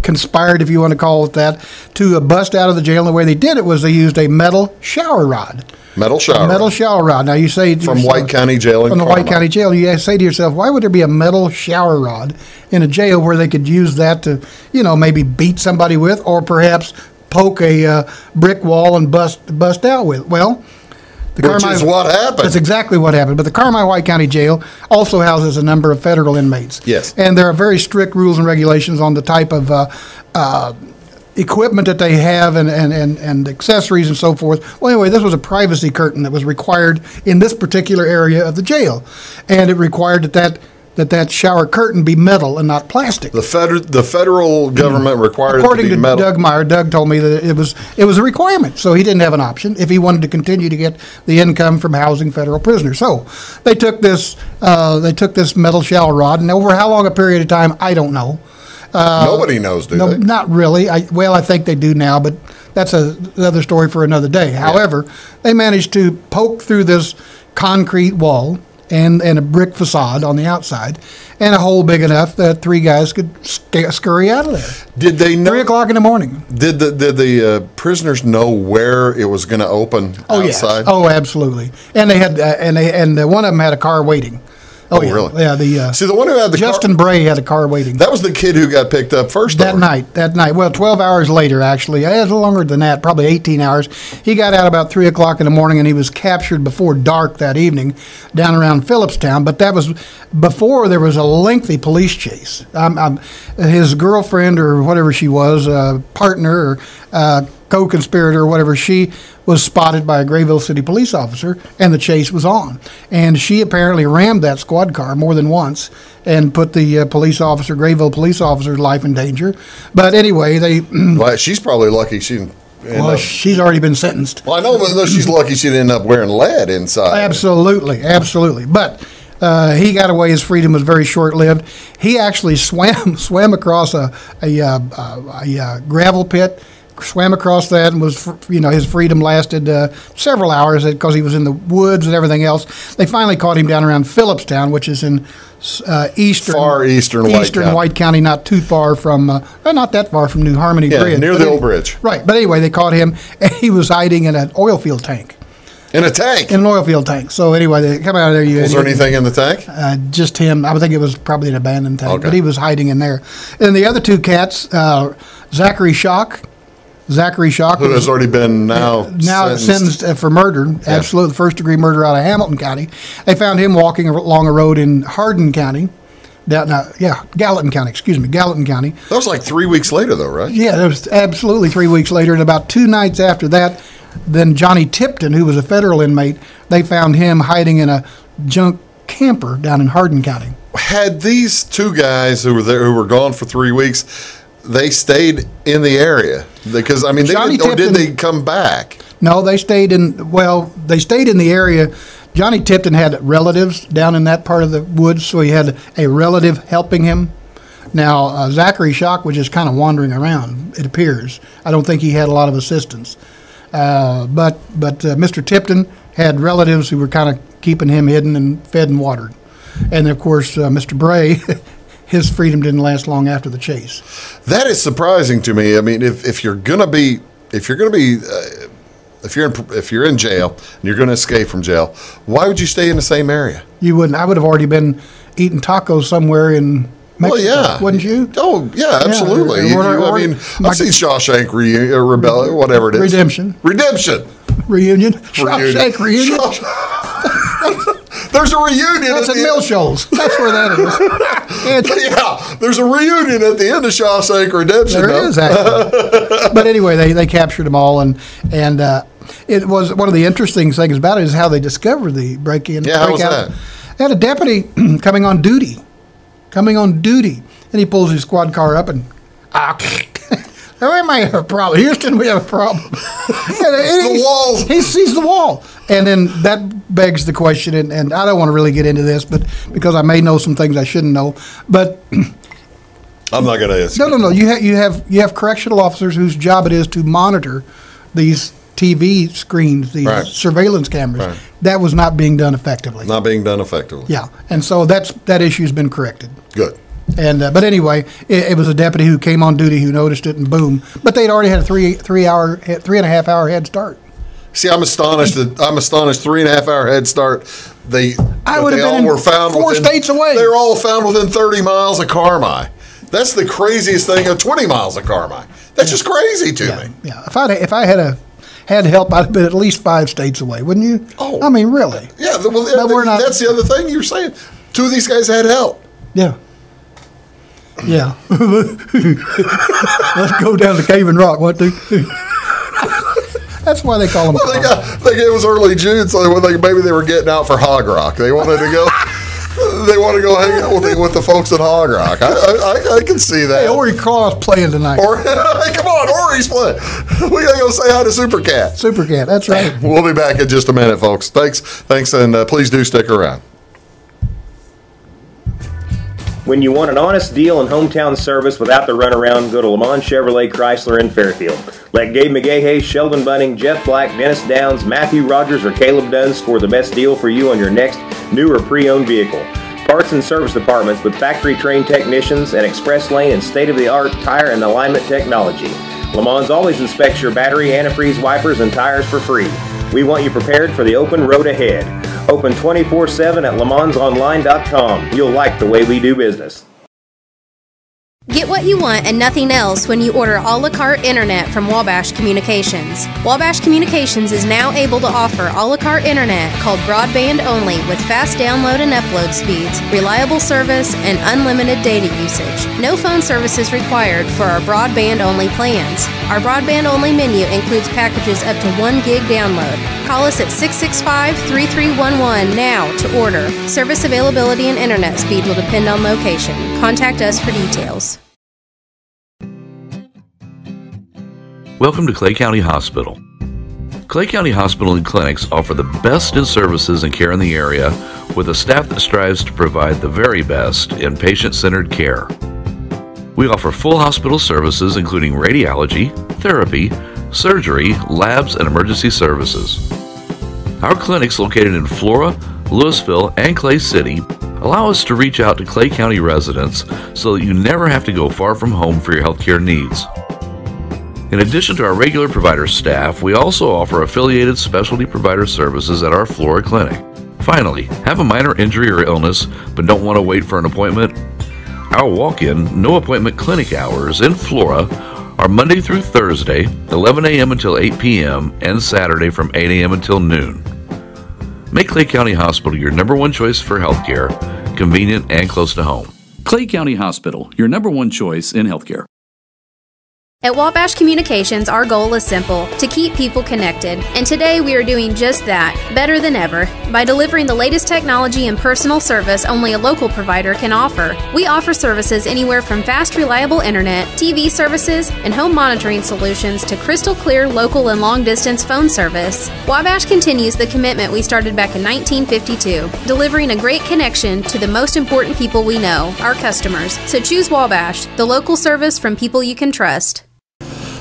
conspired, if you want to call it that, to bust out of the jail. And the way they did it was they used a metal shower rod. Metal shower rod. Now you say from White County Jail in from the White County Jail, you say to yourself, why would there be a metal shower rod in a jail where they could use that to, maybe beat somebody with, or perhaps poke a brick wall and bust out with? Well, which is what happened. That's exactly what happened. But the Carmi White County Jail also houses a number of federal inmates. Yes, and there are very strict rules and regulations on the type of equipment that they have and accessories and so forth. Well, anyway, this was a privacy curtain that was required in this particular area of the jail, and it required that shower curtain be metal and not plastic. The federal government required According it to be metal. Doug Meyer, Doug told me that it was a requirement, so he didn't have an option if he wanted to continue to get the income from housing federal prisoners. So they took this metal shower rod, and over how long a period of time, I don't know. Nobody knows, do they? Not really. I think they do now, but that's another story for another day. Yeah. However, they managed to poke through this concrete wall and a brick facade on the outside, and a hole big enough that 3 guys could scurry out of there. Did they know? 3 o'clock in the morning. Did the prisoners know where it was going to open outside? Yes. Oh, absolutely. And they had and one of them had a car waiting. Oh, yeah. Really? Yeah. The one who had the Justin Bray had a car waiting. That was the kid who got picked up first. That night. Well, 12 hours later, actually. A little longer than that, probably 18 hours. He got out about 3 o'clock in the morning, and he was captured before dark that evening down around Phillipstown. But that was before there was a lengthy police chase. His girlfriend, or whatever she was, partner or co-conspirator or whatever, she was spotted by a Grayville City police officer, and the chase was on. And she apparently rammed that squad car more than once and put the Grayville police officer's life in danger. But anyway, well, she's probably lucky she didn't. She's already been sentenced. Well, I know, but she's lucky she didn't end up wearing lead inside. Absolutely. But he got away. His freedom was very short-lived. He actually swam across a gravel pit, swam across that, and was, his freedom lasted several hours because he was in the woods and everything else. They finally caught him down around Phillipstown, which is in eastern White County, not too far from, not that far from New Harmony Bridge. Near the old bridge. Right. But anyway, they caught him, and he was hiding in an oil field tank. In a tank? In an oil field tank. So anyway, they come out of there. Was there anything in the tank? Just him. I would think it was probably an abandoned tank, okay. But he was hiding in there. And the other 2 cats, Zachary Schock, who has already been now sentenced for murder, absolute first-degree murder out of Hamilton County. They found him walking along a road in Hardin County. Gallatin County. That was like 3 weeks later, though, right? Yeah, that was absolutely 3 weeks later. And about 2 nights after that, then Johnny Tipton, who was a federal inmate, they found him hiding in a junk camper down in Hardin County. Had these 2 guys who were there, who were gone for 3 weeks, they stayed in the area? Because, I mean, did they come back? No, they stayed in the area. Johnny Tipton had relatives down in that part of the woods, so he had a relative helping him. Now, Zachary Schock was just kind of wandering around, it appears. I don't think he had a lot of assistance. But Mr. Tipton had relatives who were kind of keeping him hidden and fed and watered. And of course, Mr. Bray, his freedom didn't last long after the chase. That is surprising to me. I mean, if you're in jail and you're going to escape from jail, why would you stay in the same area? You wouldn't. I would have already been eating tacos somewhere in Mexico, wouldn't you? Oh, yeah, absolutely. I mean, I've seen Shawshank Rebellion, whatever it is. Redemption. Reunion. Shawshank Reunion. There's a reunion. That's at Mill Shoals. That's where that is. Yeah, there's a reunion at the end of Shawshank Redemption. There is, actually. But anyway, they captured them all, and it was one of the interesting things about it is how they discovered the break-in. Yeah, how was that? They had a deputy coming on duty, and he pulls his squad car up and, we may have a problem. Houston, we have a problem. The walls. He sees the wall. And then that begs the question, and I don't want to really get into this, but because I may know some things I shouldn't know. But I'm not going to ask. No. You have correctional officers whose job it is to monitor these TV screens, these surveillance cameras. Right. That was not being done effectively. Yeah, and so that issue's been corrected. Good. And but anyway, it was a deputy who came on duty who noticed it, and boom! But they'd already had a 3.5 hour head start. See, I'm astonished. 3.5 hour head start. They were found 4 states away. They were all found within 30 miles of Carmi. That's the craziest thing. Of 20 miles of Carmi. That's just crazy to me. Yeah. If I had help, I'd have been at least 5 states away, wouldn't you? Oh, I mean, really? Yeah. Well, that's the other thing you were saying. 2 of these guys had help. Yeah. Yeah. Let's go down to Cave and Rock. What do? That's why they call them. Well, it was early June, so maybe they were getting out for Hog Rock. They wanted to go. They want to go hang out with the folks at Hog Rock. I can see that. Hey, Ori Claw's playing tonight. Come on, Ori's playing. We gotta go say hi to Super Cat. Super Cat, that's right. We'll be back in just a minute, folks. Thanks, and please do stick around. When you want an honest deal and hometown service without the runaround, go to Lamont Chevrolet Chrysler in Fairfield. Let Gabe McGahey, Sheldon Bunning, Jeff Black, Dennis Downs, Matthew Rogers, or Caleb Dunn score the best deal for you on your next new or pre-owned vehicle. Parts and service departments with factory-trained technicians and express lane and state-of-the-art tire and alignment technology. Lamont always inspects your battery, antifreeze, wipers, and tires for free. We want you prepared for the open road ahead. Open 24/7 at LeMansOnline.com. You'll like the way we do business. Get what you want and nothing else when you order a la carte internet from Wabash Communications. Wabash Communications is now able to offer a la carte internet called broadband only with fast download and upload speeds, reliable service, and unlimited data usage. No phone service is required for our broadband only plans. Our broadband only menu includes packages up to 1 gig download. Call us at 665-3311 now to order. Service availability and internet speed will depend on location. Contact us for details. Welcome to Clay County Hospital. Clay County Hospital and clinics offer the best in services and care in the area with a staff that strives to provide the very best in patient-centered care. We offer full hospital services including radiology, therapy, surgery, labs, and emergency services. Our clinics located in Flora, Louisville, and Clay City allow us to reach out to Clay County residents so that you never have to go far from home for your healthcare needs. In addition to our regular provider staff, we also offer affiliated specialty provider services at our Flora clinic. Finally, have a minor injury or illness but don't want to wait for an appointment? Our walk-in, no appointment clinic hours in Flora are Monday through Thursday, 11 a.m. until 8 p.m., and Saturday from 8 a.m. until noon. Make Clay County Hospital your number one choice for healthcare, convenient and close to home. Clay County Hospital, your number one choice in healthcare. At Wabash Communications, our goal is simple, to keep people connected. And today we are doing just that, better than ever, by delivering the latest technology and personal service only a local provider can offer. We offer services anywhere from fast, reliable internet, TV services, and home monitoring solutions to crystal clear local and long-distance phone service. Wabash continues the commitment we started back in 1952, delivering a great connection to the most important people we know, our customers. So choose Wabash, the local service from people you can trust.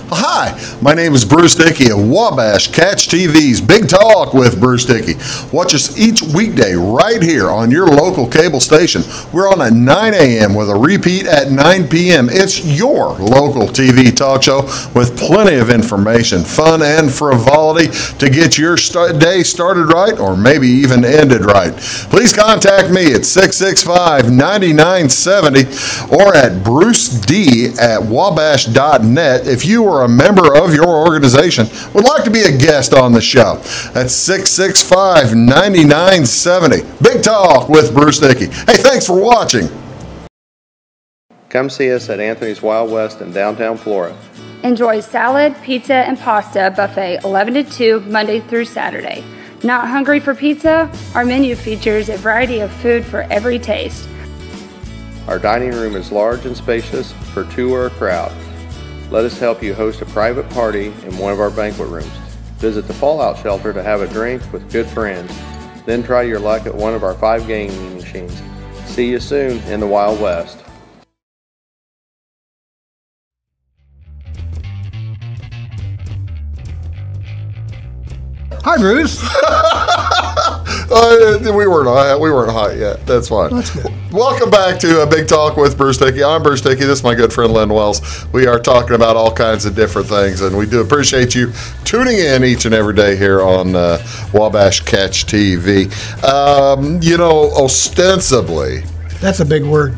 Hi, my name is Bruce Dickey of Wabash Catch TV's Big Talk with Bruce Dickey. Watch us each weekday right here on your local cable station. We're on at 9 a.m. with a repeat at 9 p.m. It's your local TV talk show with plenty of information, fun, and frivolity to get your day started right or maybe even ended right. Please contact me at 665-9970 or at bruced@wabash.net if you are a member of your organization would like to be a guest on the show. That's 665-9970. Big Talk with Bruce Dickey. Hey, thanks for watching. Come see us at Anthony's Wild West in downtown Flora. Enjoy salad, pizza, and pasta buffet 11 to 2 Monday through Saturday. Not hungry for pizza? Our menu features a variety of food for every taste. Our dining room is large and spacious for two or a crowd. Let us help you host a private party in one of our banquet rooms. Visit the Fallout Shelter to have a drink with good friends. Then try your luck at one of our 5 gaming machines. See you soon in the Wild West. Hi, Bruce. We weren't hot yet. That's fine. That's good. Welcome back to a Big Talk with Bruce Dickey. I'm Bruce Dickey. This is my good friend Lynn Wells. We are talking about all kinds of different things, and we do appreciate you tuning in each and every day here on Wabash Catch TV. Ostensibly. That's a big word.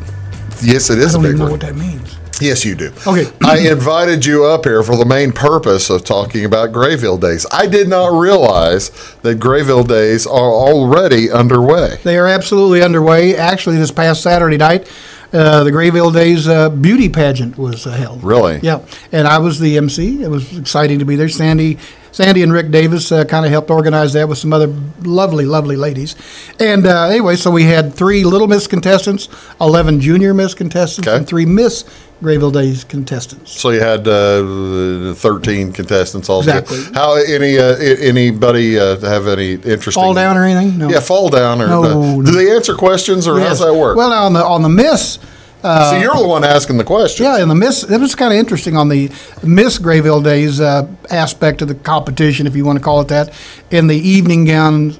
Yes, it is a big word. I don't even know what that means. Yes, you do. Okay. I invited you up here for the main purpose of talking about Grayville Days. I did not realize that Grayville Days are already underway. They are absolutely underway. Actually, this past Saturday night, the Grayville Days beauty pageant was held. Really? Yeah. And I was the MC. It was exciting to be there. Sandy and Rick Davis kind of helped organize that with some other lovely, lovely ladies. And anyway, so we had 3 Little Miss contestants, 11 Junior Miss contestants, and 3 Miss Grayville Days contestants. So you had 13 contestants altogether. Exactly. How anybody have any interesting Fall down or anything? No. Yeah, fall down or no. Do they answer questions or Yes. how's that work? Well, on the Miss. So you're the one asking the questions. Yeah, and the Miss, it was kind of interesting on the Miss Grayville Days aspect of the competition, if you want to call it that. In the evening gown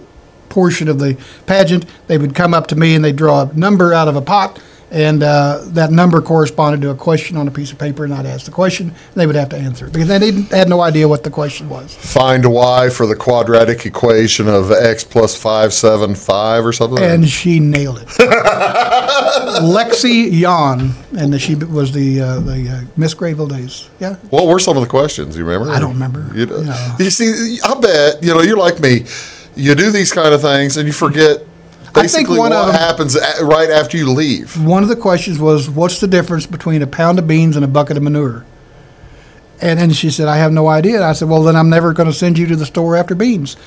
portion of the pageant, they would come up to me and they'd draw a number out of a pot, and that number corresponded to a question on a piece of paper, and I'd ask the question, and they would have to answer it because they had no idea what the question was. Find y for the quadratic equation of x plus 575 or something. And she nailed it. Lexi Yon, and she was the Miss Grayville Days. Yeah. What were some of the questions? You remember? I don't remember. You see, I bet you're like me. You do these kind of things and you forget. Basically, what happens right after you leave? One of the questions was, what's the difference between a pound of beans and a bucket of manure? And then she said, I have no idea. And I said, well, then I'm never going to send you to the store after beans.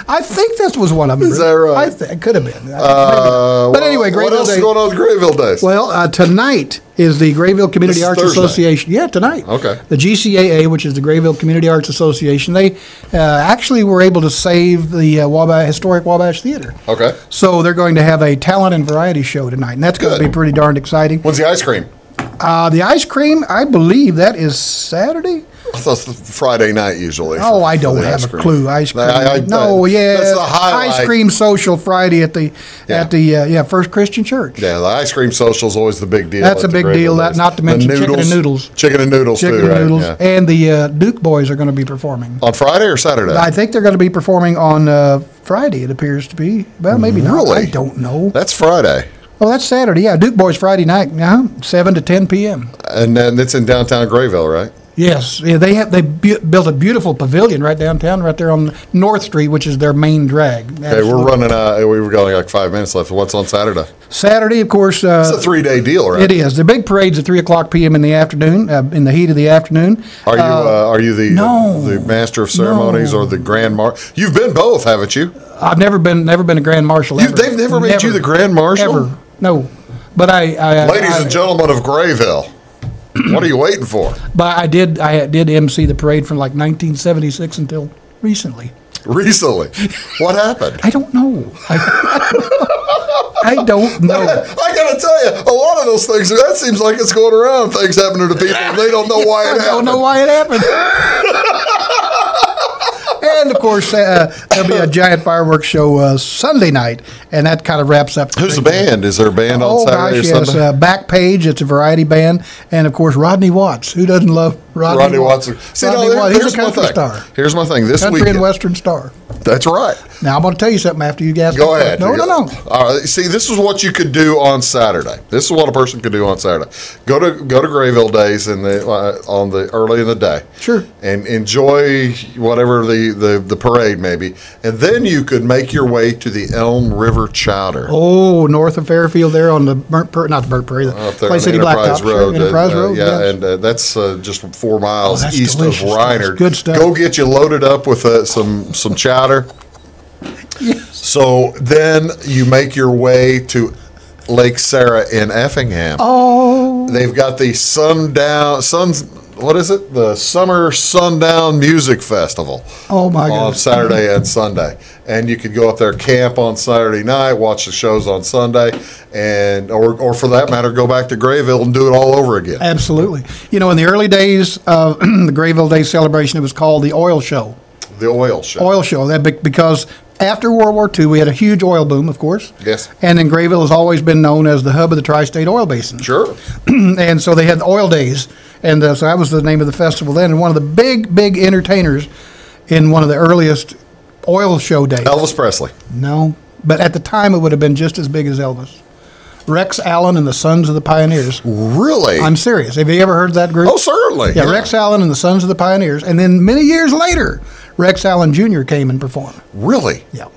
I think this was one of them. Is that right? It could have been. But anyway, Grayville what else Days. is going on with Grayville Days? Well, tonight is the Grayville Community Arts Thursday. Association. Yeah, tonight. Okay. The GCAA, which is the Grayville Community Arts Association, they actually were able to save the historic Wabash Theater. Okay. So they're going to have a talent and variety show tonight, and that's going to be pretty darned exciting. When's the ice cream? The ice cream, I believe that is Saturday. I thought it's Friday night usually. Oh, I don't have a clue. Ice cream. That's the highlight. Ice cream social Friday at the First Christian Church. Yeah, the ice cream social is always the big deal. That's a big deal. Not to mention chicken and noodles. Chicken and noodles too, right? Noodles. Yeah. And the Duke boys are going to be performing on Friday or Saturday. I think they're going to be performing on Friday. It appears to be. Well, maybe not. Really? I don't know. That's Friday. Oh, that's Saturday. Yeah, Duke boys Friday night. 7 to 10 p.m. And then it's in downtown Grayville, right? Yes, yeah, they built a beautiful pavilion right downtown, right there on North Street, which is their main drag. Okay, we're running out. We've got like 5 minutes left. What's on Saturday? Saturday, of course. It's a 3-day deal, right? It is. The big parade's at 3:00 p.m. in the afternoon, in the heat of the afternoon. Are you the master of ceremonies or the grand marshal? You've been both, haven't you? I've never been a grand marshal. They've never made you the grand marshal? Ever. No. But ladies and gentlemen of Grayville, what are you waiting for? But I did MC the parade from like 1976 until recently. Recently. What happened? I don't know. I don't know. I gotta tell you, a lot of those things, that seems like it's going around. Things happening to people, and they don't know why it happened. I don't know why it happened. And, of course, there'll be a giant fireworks show Sunday night, and that kind of wraps up. Who's the band? Is there a band on Saturday or Sunday? Yes, Backpage. It's a variety band. And, of course, Rodney Watts. Who doesn't love Rodney Watts? See, Rodney Watts. He's a country star. Here's my thing. This country weekend, and Western star. That's right. Now, I'm going to tell you something after you guys. Go ahead. No. All right. See, this is what you could do on Saturday. This is what a person could do on Saturday. Go to Grayville Days on the early in the day. Sure. And enjoy whatever the parade may be. And then you could make your way to the Elm River Chowder. Oh, north of Fairfield there on the not the Burnt Prairie, the Clay City Blacktop Road. Enterprise Road. Yeah, yes. And that's just 4 miles east delicious. of Reinard. Good stuff. Go get you loaded up with some chowder. Yes. So then you make your way to Lake Sarah in Effingham. Oh. They've got the the Summer Sundown Music Festival. Oh my God. On Saturday and Sunday. And you could go up there, camp on Saturday night, watch the shows on Sunday, and or for that matter, go back to Grayville and do it all over again. Absolutely. You know, in the early days of the Grayville Day celebration, it was called the Oil Show. The Oil Show. Oil Show. Because after World War II, we had a huge oil boom, of course. Yes. And then Grayville has always been known as the hub of the tri-state oil basin. Sure. And so they had the oil days. And so that was the name of the festival then. And one of the big entertainers in one of the earliest oil show days. Elvis Presley. No. But at the time, it would have been just as big as Elvis. Rex Allen and the Sons of the Pioneers. Really? I'm serious. Have you ever heard that group? Oh, certainly. Yeah, Rex Allen and the Sons of the Pioneers. And then many years later, Rex Allen Jr. came and performed. Really? Yeah.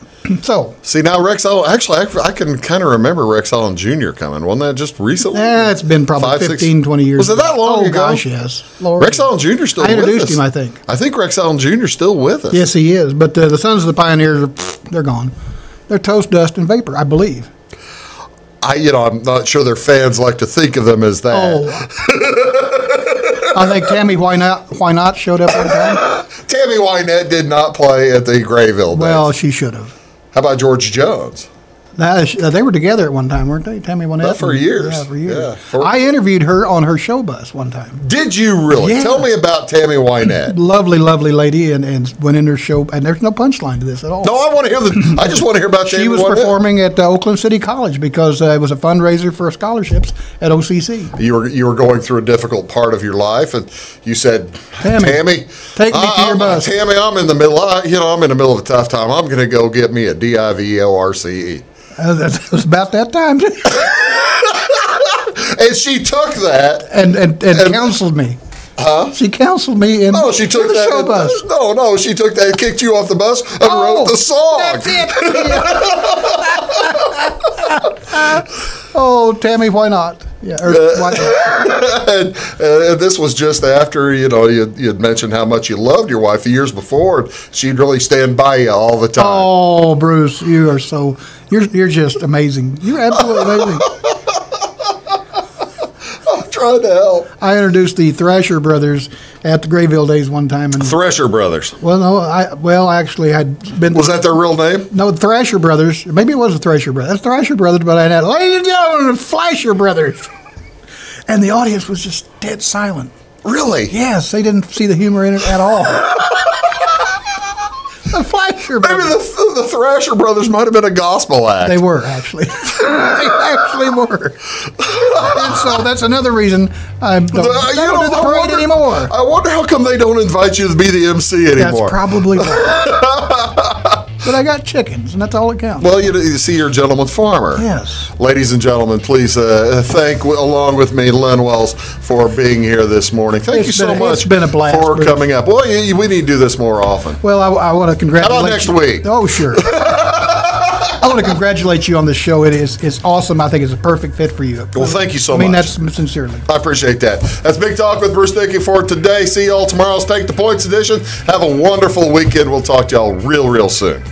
So. See, now Rex Allen, actually, I can kind of remember Rex Allen Jr. coming. Wasn't that just recently? Yeah, it's been probably 15, 20 years. Was it that long ago? Oh, gosh, yes. Lord. Rex Allen Jr. still with us. I introduced him, I think. I think Rex Allen Jr. is still with us. Yes, he is. But the Sons of the Pioneers, they're gone. They're toast, dust, and vapor, I believe. I'm not sure their fans like to think of them as that. Oh. I think Tammy Why Not showed up one time. Tammy Wynette did not play at the Grayville Days. Well, she should have. How about George Jones? They were together at one time, weren't they? Tammy Wynette. Not for years. Yeah, for years. Yeah, I interviewed her on her show bus one time. Did you really? Yeah. Tell me about Tammy Wynette. Lovely lady, and went in her show, and there's no punchline to this at all. No, I want to hear I just want to hear about Tammy Wynette. She was performing at Oakland City College because it was a fundraiser for scholarships at OCC. You were going through a difficult part of your life, and you said, Tammy, take me to your bus. Tammy, I'm in the middle. I'm in the middle of a tough time. I'm going to go get me a DIVORCE. That was about that time. And she took that and counseled me. Huh? She counseled me in she took the that show bus. No, she took that, kicked you off the bus, and wrote the song. That's it. Oh, Tammy, why not? Yeah, why not? and this was just after you'd mentioned how much you loved your wife the years before, and she'd really stand by you all the time. Oh, Bruce, you're just amazing. You're absolutely amazing. I'm trying to help. I introduced the Thrasher Brothers at the Grayville Days one time. And Thrasher Brothers. Well, no, actually, I'd been. Was that their real name? No, the Thrasher Brothers. Maybe it was the Thrasher Brothers. That's Thrasher Brothers, but I had, ladies and gentlemen, the Flasher Brothers. And the audience was just dead silent. Really? Yes, they didn't see the humor in it at all. The Flasher Brothers. Maybe the Thrasher Brothers might have been a gospel act. They were, actually. They actually were. And so that's another reason I don't do the parade anymore. I wonder how come they don't invite you to be the MC anymore. That's probably right. But I got chickens, and that's all that counts. Well, you see, you're a gentleman farmer. Yes. Ladies and gentlemen, please thank, along with me, Len Wells, for being here this morning. Thank you so much it's been a blast, for coming up. Well, we need to do this more often. Well, I want to congratulate How about next week? Oh, sure. I want to congratulate you on the show. It's awesome. I think it's a perfect fit for you. Well, thank you so much. I mean, that's sincerely. I appreciate that. That's Big Talk with Bruce Dickey for today. See you all tomorrow's Take the Points edition. Have a wonderful weekend. We'll talk to y'all real soon.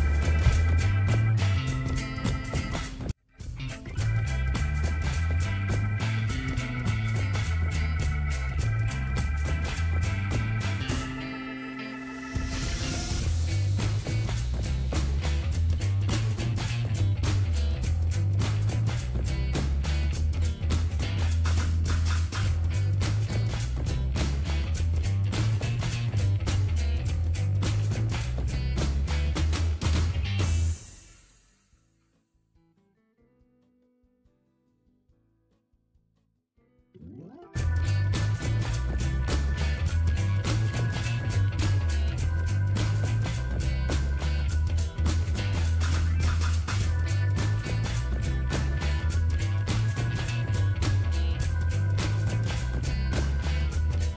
Bye.